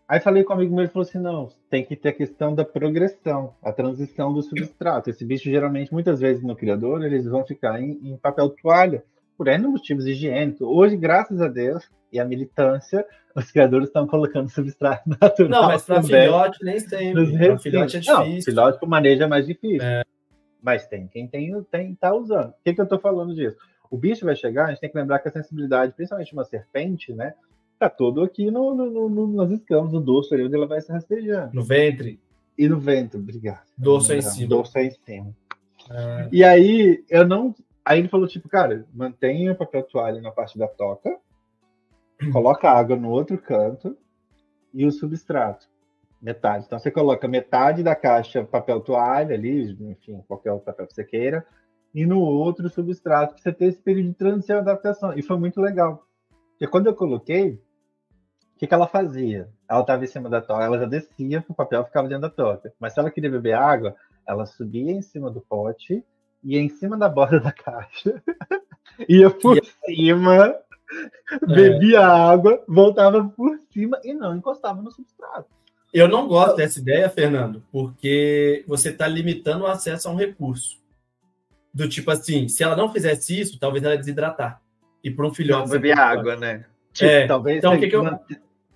S2: Aí falei com um amigo meu, ele falou assim, não, tem que ter a questão da progressão, a transição do substrato. Esse bicho, geralmente, muitas vezes no criador, eles vão ficar em papel toalha, por N motivos higiênicos. Hoje, graças a Deus, e a militância, os criadores estão colocando substrato natural.
S3: Não, mas para filhote nem sempre. Para filhote é difícil. Não,
S2: filhote para manejo é mais difícil. Mas tem quem tá usando. O que eu estou falando disso? O bicho vai chegar, a gente tem que lembrar que a sensibilidade, principalmente uma serpente, né? Tá todo aqui nas escamas, no dorso ali, onde ela vai se rastejando.
S3: No ventre.
S2: E no ventre, obrigado.
S3: Dorso em cima.
S2: Dorso em cima. E aí, Aí ele falou, tipo, cara, mantenha o papel toalha na parte da toca, coloca água no outro canto e o substrato. Metade. Então você coloca metade da caixa papel toalha ali, enfim, qualquer outro papel que você queira, e no outro substrato, para você ter esse período de transição e adaptação. E foi muito legal. Porque quando eu coloquei, o que ela fazia? Ela estava em cima da toca, ela já descia, o papel ficava dentro da toca. Mas se ela queria beber água, ela subia em cima do pote, ia em cima da borda da caixa, ia por cima bebia água, voltava por cima e não encostava no substrato.
S3: Eu não gosto dessa ideia, Fernando, porque você está limitando o acesso a um recurso. Do tipo assim, se ela não fizesse isso, talvez ela desidratar. E para um filhote...
S4: Não beber água, né?
S2: Tipo, talvez então,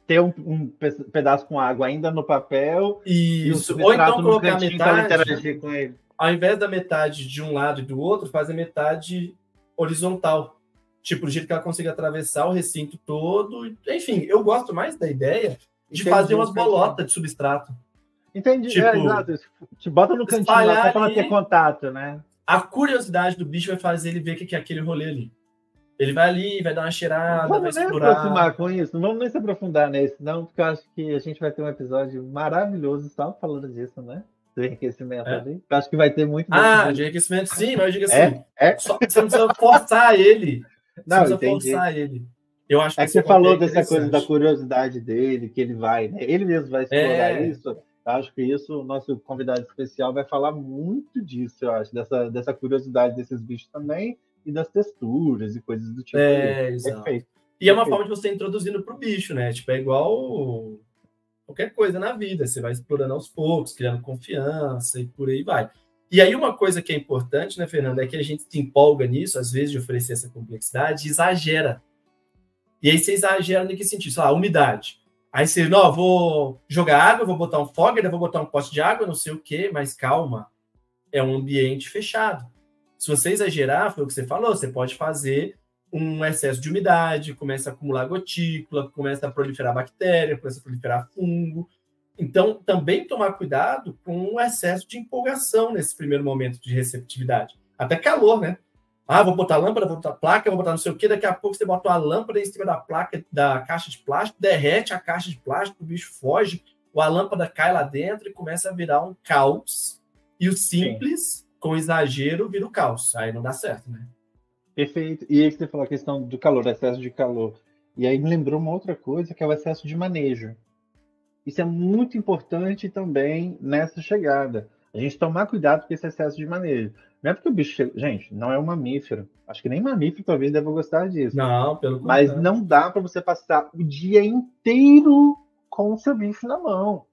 S2: ter um pedaço com água ainda no papel
S3: isso. Ou então colocar metade, com ele. Ao invés da metade de um lado e do outro, fazer metade horizontal. Tipo, do jeito que ela consiga atravessar o recinto todo. Enfim, eu gosto mais da ideia de fazer umas bolotas de substrato.
S2: Entendi, tipo, exato. Te bota no cantinho lá só para ter contato, né?
S3: A curiosidade do bicho vai fazer ele ver o que é aquele rolê ali. Ele vai ali, vai dar uma cheirada, vai explorar.
S2: Vamos aproximar com isso, não vamos nem se aprofundar nesse, não, porque eu acho que a gente vai ter um episódio maravilhoso só falando disso, né? Do enriquecimento ali. Eu acho que vai ter muito...
S3: de enriquecimento, sim, mas eu digo assim, só, você não precisa forçar ele.
S2: Não, você precisa forçar
S3: ele. Eu acho que
S2: você falou dessa coisa da curiosidade dele, que ele vai, né? Ele mesmo vai explorar isso. Eu acho que isso, o nosso convidado especial vai falar muito disso, eu acho, dessa curiosidade desses bichos também e das texturas e coisas do tipo.
S3: Exato. Perfeito. E é uma forma de você introduzindo para o bicho, né? Tipo, é igual qualquer coisa na vida. Você vai explorando aos poucos, criando confiança e por aí vai. E aí uma coisa que é importante, né, Fernando, é que a gente se empolga nisso, às vezes, de oferecer essa complexidade, e exagera. E aí você exagera em que sentido? Sei lá, umidade. Aí você, não, vou jogar água, vou botar um fogger, vou botar um pote de água, não sei o quê, mas calma. É um ambiente fechado. Se você exagerar, foi o que você falou, você pode fazer um excesso de umidade, começa a acumular gotícula, começa a proliferar bactéria, começa a proliferar fungo. Então, também tomar cuidado com o excesso de empolgação nesse primeiro momento de receptividade. Até calor, né? Vou botar lâmpada, vou botar placa, vou botar não sei o quê, daqui a pouco você bota uma lâmpada em cima da placa, da caixa de plástico, derrete a caixa de plástico, o bicho foge, a lâmpada cai lá dentro e começa a virar um caos. E o simples, com exagero, vira o caos. Aí não dá certo, né?
S2: Perfeito. E aí que você falou a questão do calor, excesso de calor. E aí me lembrou uma outra coisa, que é o excesso de manejo. Isso é muito importante também nessa chegada. A gente tomar cuidado com esse excesso de manejo. Não é porque o bicho chega... Gente, não é um mamífero. Acho que nem mamífero talvez deva gostar disso.
S3: Não, pelo contrário.
S2: Mas não dá para você passar o dia inteiro com o seu bicho na mão.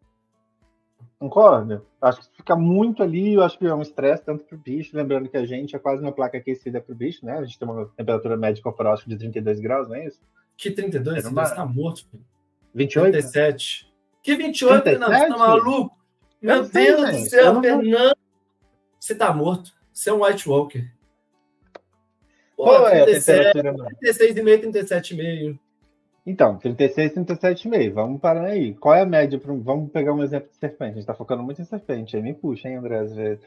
S2: Concorda? Acho que fica muito ali, eu acho que é um estresse tanto para o bicho, lembrando que a gente é quase uma placa aquecida para o bicho, né? A gente tem uma temperatura média corporal de 32 graus, não é isso?
S3: Que 32? Você está morto, filho.
S2: 28?
S3: 37. Que 28,
S2: 37?
S3: Fernando? Você tá maluco? Meu Deus do céu, Fernando. Você tá morto. Você é um White Walker.
S2: Qual é a temperatura?
S3: 36,5, 37,5.
S2: Então, 36, 37,5. Vamos parar aí. Qual é a média? Vamos pegar um exemplo de serpente. A gente tá focando muito em serpente. Aí me puxa, hein, André, às vezes.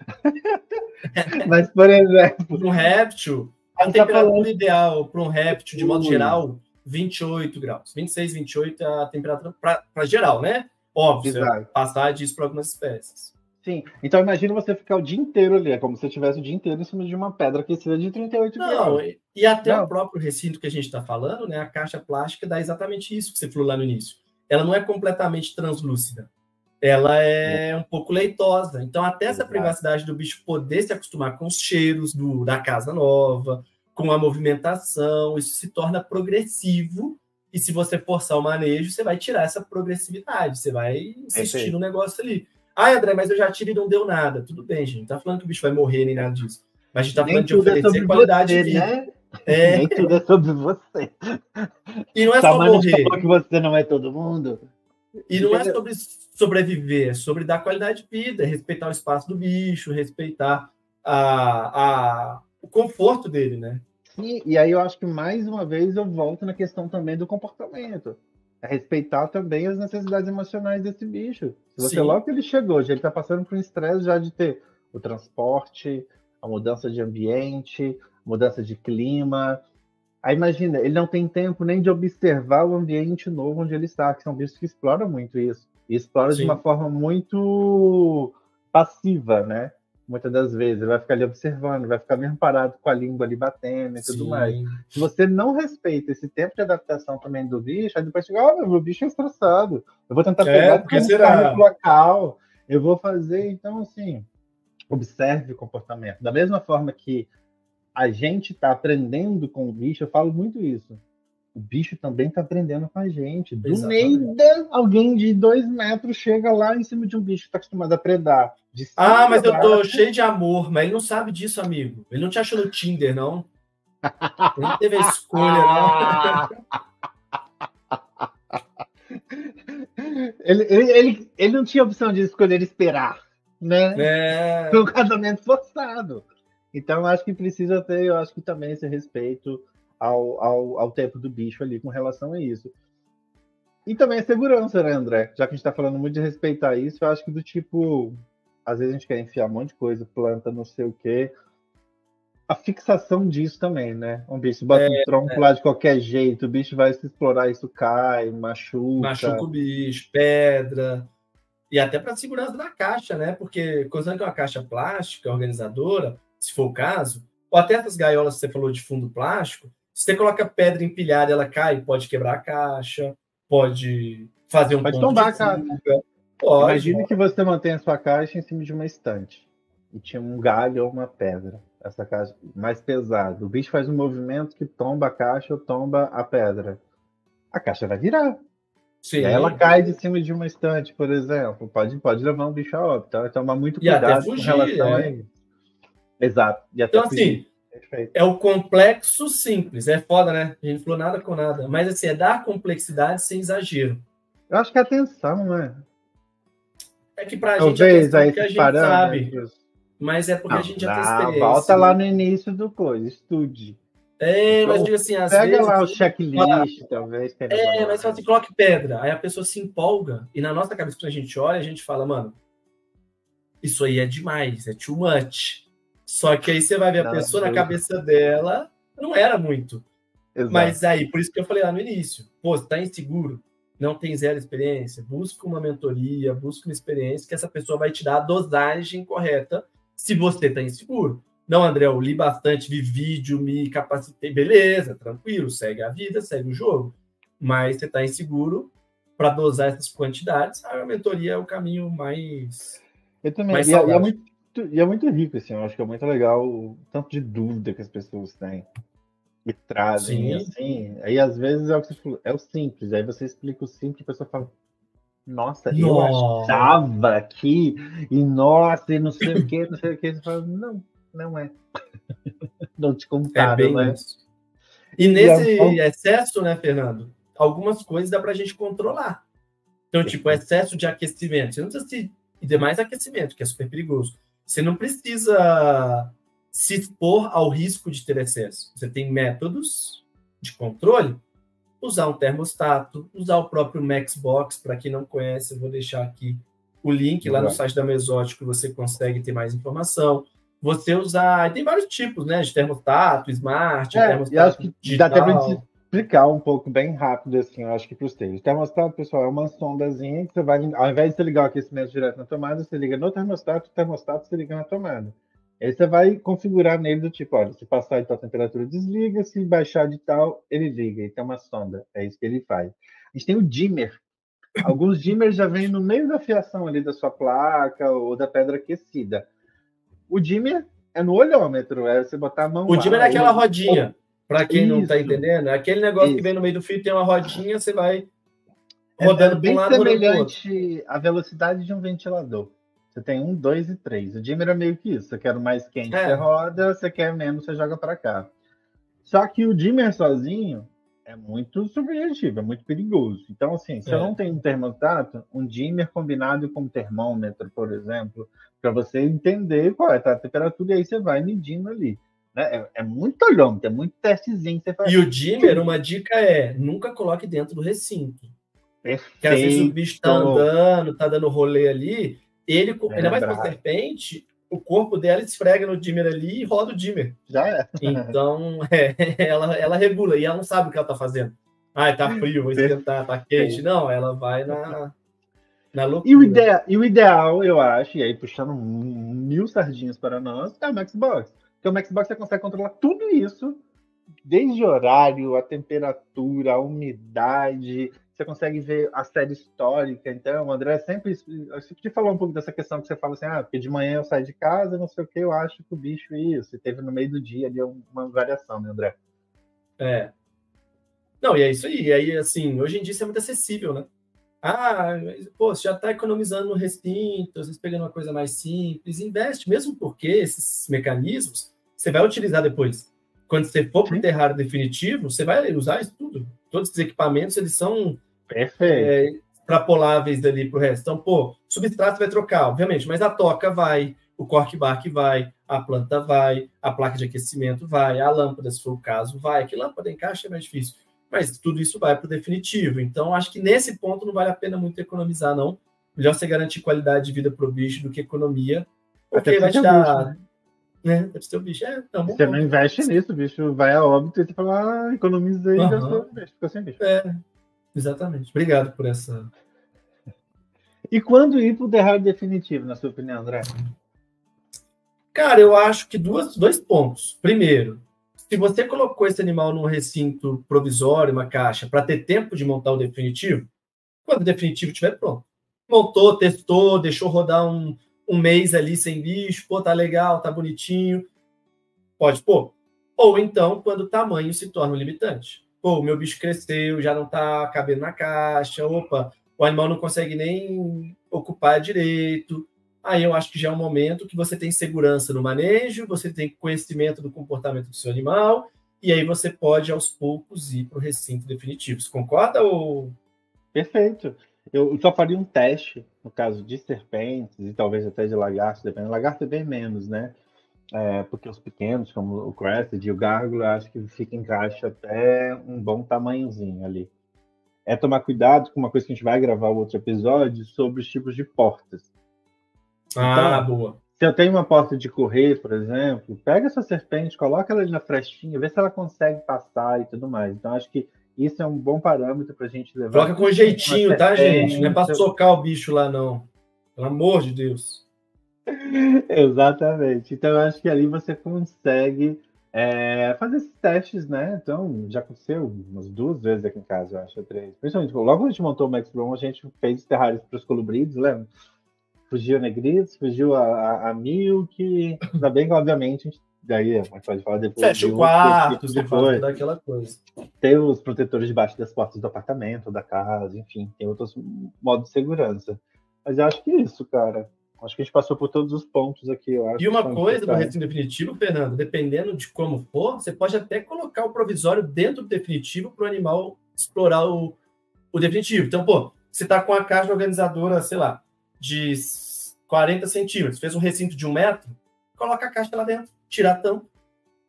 S2: Mas, por exemplo...
S3: Um réptil, a temperatura ideal para um réptil, de modo geral, 28 graus. 26, 28 é a temperatura para geral, né? Óbvio, passar disso para algumas espécies.
S2: Sim. Então, imagina você ficar o dia inteiro ali. É como se você tivesse o dia inteiro em cima de uma pedra aquecida de 38 graus.
S3: E até o próprio recinto que a gente está falando, né? A caixa plástica dá exatamente isso que você falou lá no início. Ela não é completamente translúcida. Ela é um pouco leitosa. Então, até essa privacidade do bicho poder se acostumar com os cheiros da casa nova, com a movimentação, isso se torna progressivo. E se você forçar o manejo, você vai tirar essa progressividade. Você vai insistir no negócio ali. André, mas eu já tirei e não deu nada. Tudo bem, gente. Não tá falando que o bicho vai morrer nem nada disso. Mas a gente tá falando de oferecer qualidade de vida.
S2: Né? Nem tudo é sobre você.
S3: E não é só morrer.
S2: Que você não é todo mundo.
S3: E não é sobre sobreviver, é sobre dar qualidade de vida, respeitar o espaço do bicho, respeitar o conforto dele, né?
S2: Sim, e aí eu acho que mais uma vez eu volto na questão também do comportamento. É respeitar também as necessidades emocionais desse bicho. Se você, logo que ele chegou, já ele está passando por um estresse já de ter o transporte, a mudança de ambiente, mudança de clima. Aí imagina, ele não tem tempo nem de observar o ambiente novo onde ele está, que são bichos que exploram muito isso. E exploram de uma forma muito passiva, né? Muitas das vezes. Ele vai ficar ali observando, vai ficar mesmo parado com a língua ali batendo e tudo mais. Se você não respeita esse tempo de adaptação também do bicho, aí depois chega, meu bicho é estressado. Eu vou tentar pegar no local. Eu vou fazer, então, assim, observe o comportamento. Da mesma forma que a gente está aprendendo com o bicho, eu falo muito isso. o bicho também tá aprendendo com a gente. Do
S3: Exatamente.
S2: nada, alguém de 2 metros chega lá em cima de um bicho que tá acostumado a predar.
S3: Mas eu tô cheio de amor, mas ele não sabe disso, amigo. Ele não te achou no Tinder, não. Ele não teve a escolha, não.
S2: Ele não tinha opção de escolher esperar, né? Foi um casamento forçado. Então, acho que precisa ter, eu acho que também esse respeito ao tempo do bicho ali com relação a isso. E também a segurança, né, André? Já que a gente tá falando muito de respeitar isso, eu acho que do tipo, às vezes a gente quer enfiar um monte de coisa, planta, não sei o quê. A fixação disso também, né? Um bicho bota um tronco lá de qualquer jeito, o bicho vai se explorar, isso cai, machuca.
S3: Machuca o bicho, pedra. E até para segurança da caixa, né? Porque, considerando que é uma caixa plástica, organizadora, se for o caso, ou até essas gaiolas que você falou de fundo plástico, se você coloca pedra empilhada, ela cai, pode quebrar a caixa, pode fazer um
S2: pode
S3: ponto
S2: tombar,
S3: de
S2: cara.
S3: Pode.
S2: Imagine que você mantém a sua caixa em cima de uma estante e tinha um galho ou uma pedra. Essa caixa mais pesada. O bicho faz um movimento que tomba a caixa ou tomba a pedra. A caixa vai virar.
S3: Sim.
S2: E aí ela cai de cima de uma estante, por exemplo. Pode levar um bicho a óbito. Então, tomar muito cuidado com relação a isso. Exato. E até
S3: então,
S2: fugir.
S3: Assim, é o complexo simples. É foda, né? A gente não falou nada com nada. Mas, assim, é dar complexidade sem exagero.
S2: Eu acho que é atenção, né?
S3: É que pra gente é questão que a gente sabe. Mas é porque a gente já tem experiência.
S2: Volta lá no início do coisa, estude.
S3: Mas digo assim, às
S2: pega
S3: vezes...
S2: Pega lá o checklist, talvez.
S3: Mas você fala assim, coloque pedra. Aí a pessoa se empolga. E na nossa cabeça, quando a gente olha, a gente fala, mano, isso aí é demais, é too much. Só que aí você vai ver a pessoa na cabeça dela, não era muito. Exato. Mas aí, por isso que eu falei lá no início, pô, você tá inseguro, não tem zero experiência, busca uma mentoria, busca uma experiência que essa pessoa vai te dar a dosagem correta se você tá inseguro. Não, André, eu li bastante, vi vídeo, me capacitei, beleza, tranquilo, segue a vida, segue o jogo. Mas você tá inseguro para dosar essas quantidades, a mentoria é o caminho mais...
S2: Eu também, e é muito rico, assim, eu acho que é muito legal o tanto de dúvida que as pessoas têm e trazem, assim, aí às vezes é o que você falou, é o simples, aí você explica o simples e a pessoa fala, nossa, eu achava que, e nossa, e não sei o que, você fala, não é. Não te contaram,
S3: bem
S2: né?
S3: Isso. E nesse excesso, né, Fernando, algumas coisas dá pra gente controlar. Então, tipo, excesso de aquecimento, você não precisa se... E demais aquecimento, que é super perigoso. Você não precisa se expor ao risco de ter excesso. Você tem métodos de controle, usar um termostato, usar o próprio Maxbox, para quem não conhece, eu vou deixar aqui o link lá no site da Mesótico, você consegue ter mais informação. Você usar... Tem vários tipos, né, de termostato, smart, termostato
S2: e acho que
S3: digital.
S2: Dá até para explicar um pouco bem rápido, assim, eu acho que para os termos. O termostato, pessoal, é uma sondazinha que você vai, ao invés de você ligar o aquecimento direto na tomada, você liga no termostato, o termostato você liga na tomada. Aí você vai configurar nele do tipo, olha, se passar de tal temperatura, desliga, se baixar de tal, ele liga. Então é uma sonda, é isso que ele faz. A gente tem o dimmer. Alguns dimmers já vêm no meio da fiação ali da sua placa ou da pedra aquecida. O dimmer é no olhômetro, é você botar a mão
S3: lá. O dimmer é aquela rodinha. Para quem não está entendendo, é aquele negócio que vem no meio do fio, tem uma rodinha, você vai rodando
S2: bem semelhante à velocidade de um ventilador. Você tem 1, 2 e 3. O dimmer é meio que isso. Você quer mais quente, você roda, você quer menos, você joga para cá. Só que o dimmer sozinho é muito subjetivo, é muito perigoso. Então, assim, se eu não tenho um termostato, um dimmer combinado com um termômetro, por exemplo, para você entender qual é a temperatura, e aí você vai medindo ali. É muito olhômetro, é muito testezinho que você faz.
S3: E o dimmer, uma dica é, nunca coloque dentro do recinto.
S2: Perfeito.
S3: Porque às vezes o bicho tá andando, tá dando rolê ali, ele, ainda mais com a serpente, o corpo dela esfrega no dimmer ali e roda o dimmer.
S2: Já é.
S3: Então, ela regula, e ela não sabe o que ela tá fazendo. Tá frio, vou esquentar, tá quente. Não, ela vai na loucura.
S2: E o ideal, eu acho, e aí puxando 1000 sardinhas para nós, é o Maxbox. Porque o Maxbox você consegue controlar tudo isso, desde horário, a temperatura, a umidade, você consegue ver a série histórica. Então, o André sempre te falou um pouco dessa questão que você fala assim, porque de manhã eu saio de casa, não sei o que, eu acho que o bicho é isso. E teve no meio do dia ali uma variação, né, André?
S3: Não, e é isso aí. E aí, assim, hoje em dia isso é muito acessível, né? Ah, pô, você já está economizando no recinto, às vezes pegando uma coisa mais simples, investe, mesmo porque esses mecanismos você vai utilizar depois. Quando você for para o terrário definitivo, você vai usar isso tudo. Todos esses equipamentos, eles são extrapoláveis ali para o resto. Então, pô, substrato vai trocar, obviamente, mas a toca vai, o cork-bark vai, a planta vai, a placa de aquecimento vai, a lâmpada, se for o caso, vai. Que lâmpada em caixa é mais difícil. Mas tudo isso vai para o definitivo. Então, acho que nesse ponto não vale a pena muito economizar, não. Melhor você garantir qualidade de vida para o bicho do que economia, porque vai te dar... Né? Deve ser o bicho.
S2: Você não investe nisso, o bicho vai a óbito e você fala, economizei e gastou, ficou sem bicho.
S3: Exatamente. Obrigado por essa...
S2: E quando ir para o terrário definitivo, na sua opinião, André?
S3: Cara, eu acho que dois pontos. Primeiro, se você colocou esse animal num recinto provisório, uma caixa, para ter tempo de montar o definitivo, quando o definitivo estiver pronto. Montou, testou, deixou rodar um mês ali sem bicho, pô, tá legal, tá bonitinho, pode pôr. Ou então, quando o tamanho se torna um limitante. Pô, o meu bicho cresceu, já não tá cabendo na caixa, opa, o animal não consegue nem ocupar direito. Aí eu acho que já é um momento que você tem segurança no manejo, você tem conhecimento do comportamento do seu animal, e aí você pode, aos poucos, ir para o recinto definitivo. Você concorda ou...
S2: Perfeito. Eu só faria um teste, no caso de serpentes e talvez até de lagarto, dependendo. Lagarto é bem menos, né? Porque os pequenos, como o Crested e o Gárgula, acho que fica em caixa até um bom tamanhozinho ali. É tomar cuidado com uma coisa que a gente vai gravar outro episódio sobre os tipos de portas. Então,
S3: boa.
S2: Se eu tenho uma porta de correr, por exemplo, pega essa serpente, coloca ela ali na frestinha, vê se ela consegue passar e tudo mais. Então, acho que isso é um bom parâmetro para a gente levar.
S3: Coloca com jeitinho, tá, gente? Não é para socar o bicho lá, não. Pelo amor de Deus.
S2: Exatamente. Então, eu acho que ali você consegue fazer esses testes, né? Então, já aconteceu umas 2 vezes aqui em casa, eu acho, 3. Principalmente, logo quando a gente montou o Max Brown, a gente fez terrários para os colubridos, lembra? Fugiu a Negritos, fugiu a Milk. Ainda bem que, obviamente, a gente, daí a gente pode falar depois.
S3: Fecha o quarto, você faz toda aquela coisa.
S2: Tem os protetores debaixo das portas do apartamento, da casa, enfim, tem outros modos de segurança. Mas eu acho que é isso, cara. Acho que a gente passou por todos os pontos aqui. Eu acho
S3: e uma coisa do recinto definitivo, Fernando, dependendo de como for, você pode até colocar o provisório dentro do definitivo para o animal explorar o definitivo. Então, pô, você tá com a caixa organizadora, sei lá, de 40 centímetros, fez um recinto de 1 metro, coloca a caixa lá dentro, tira a tampa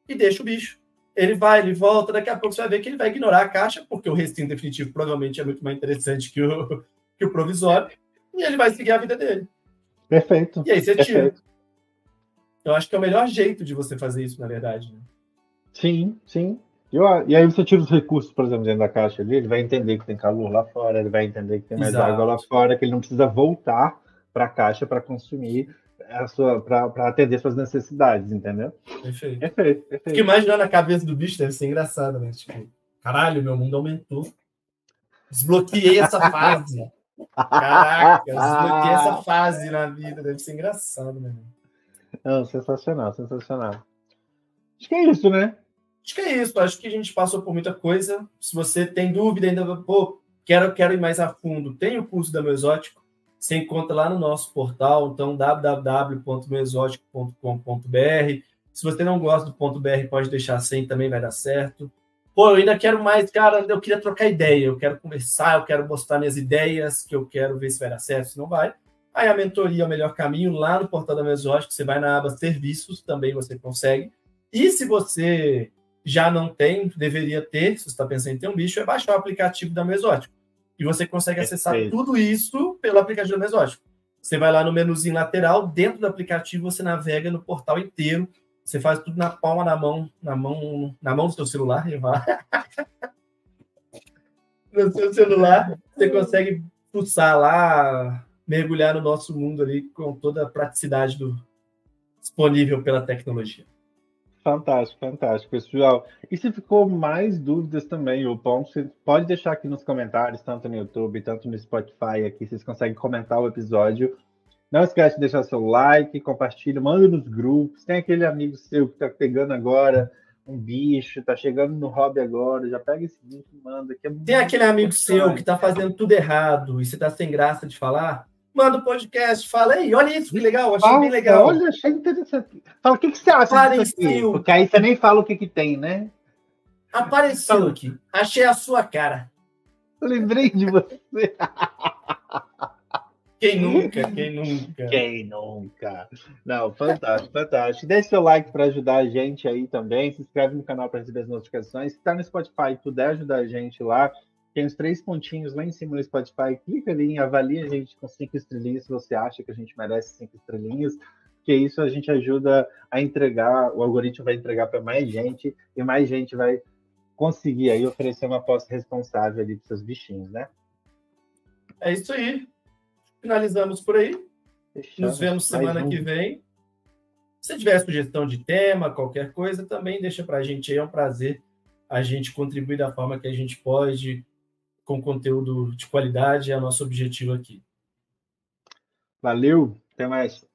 S3: e deixa o bicho. Ele vai, ele volta, daqui a pouco você vai ver que ele vai ignorar a caixa, porque o recinto definitivo provavelmente é muito mais interessante que o provisório, e ele vai seguir a vida dele.
S2: Perfeito.
S3: E aí você tira. Eu acho que é o melhor jeito de você fazer isso, na verdade. Né?
S2: Sim, sim. E aí você tira os recursos, por exemplo, dentro da caixa ali, ele vai entender que tem calor lá fora, ele vai entender que tem mais água lá fora, que ele não precisa voltar para a caixa para consumir para atender suas necessidades, entendeu?
S3: Perfeito. Fico imaginando a cabeça do bicho, deve ser engraçado, né? Tipo, caralho, meu mundo aumentou. Desbloqueei essa fase. Caraca, desbloqueei essa fase na vida, deve ser engraçado, né?
S2: Não, sensacional. Acho que é isso, né?
S3: Acho que é isso, acho que a gente passou por muita coisa. Se você tem dúvida ainda, pô, quero ir mais a fundo, tem o curso da Meu Exótico, você encontra lá no nosso portal, então www.meuexotico.com.br. Se você não gosta do .br, pode deixar sem, também vai dar certo. Pô, eu ainda quero mais, cara, eu queria trocar ideia, eu quero conversar, eu quero mostrar minhas ideias, que eu quero ver se vai dar certo, se não vai. Aí a mentoria é o melhor caminho, lá no portal da Meu Exótico, você vai na aba Serviços, também você consegue. E se você já não tem, deveria ter, se você está pensando em ter um bicho, é baixar o aplicativo da Meu Exótico. E você consegue acessar tudo isso pelo aplicativo da Meu Exótico. Você vai lá no menuzinho lateral, dentro do aplicativo você navega no portal inteiro, você faz tudo na palma da mão, na mão do seu celular, no seu celular, você consegue pulsar lá, mergulhar no nosso mundo ali com toda a praticidade disponível pela tecnologia.
S2: Fantástico, pessoal. E se ficou mais dúvidas também, o ponto, você pode deixar aqui nos comentários, tanto no YouTube, tanto no Spotify, aqui vocês conseguem comentar o episódio. Não esquece de deixar seu like, compartilha, manda nos grupos. Tem aquele amigo seu que está pegando agora um bicho, tá chegando no hobby agora, já pega esse link e manda. Que
S3: tem aquele amigo seu que tá fazendo tudo errado e você tá sem graça de falar? Manda o podcast, fala aí, olha isso, que legal, achei bem legal.
S2: Olha, achei interessante. Fala, o que você acha disso aqui? Porque aí você nem fala o que tem, né?
S3: Apareceu aqui, achei a sua cara.
S2: Lembrei de você.
S3: Quem nunca, quem nunca?
S2: Quem nunca? Não, fantástico, fantástico. Deixe seu like para ajudar a gente aí também. Se inscreve no canal para receber as notificações. Se está no Spotify e puder ajudar a gente lá, tem os 3 pontinhos lá em cima no Spotify. Clica ali, avalia a gente com 5 estrelinhas se você acha que a gente merece 5 estrelinhas. Porque isso a gente ajuda a entregar, o algoritmo vai entregar para mais gente e mais gente vai conseguir aí oferecer uma aposta responsável ali para seus bichinhos, né?
S3: É isso aí. Finalizamos por aí. Nos vemos semana que vem. Se tiver sugestão de tema, qualquer coisa, também deixa para a gente aí. É um prazer a gente contribuir da forma que a gente pode, com conteúdo de qualidade, é o nosso objetivo aqui.
S2: Valeu, até mais.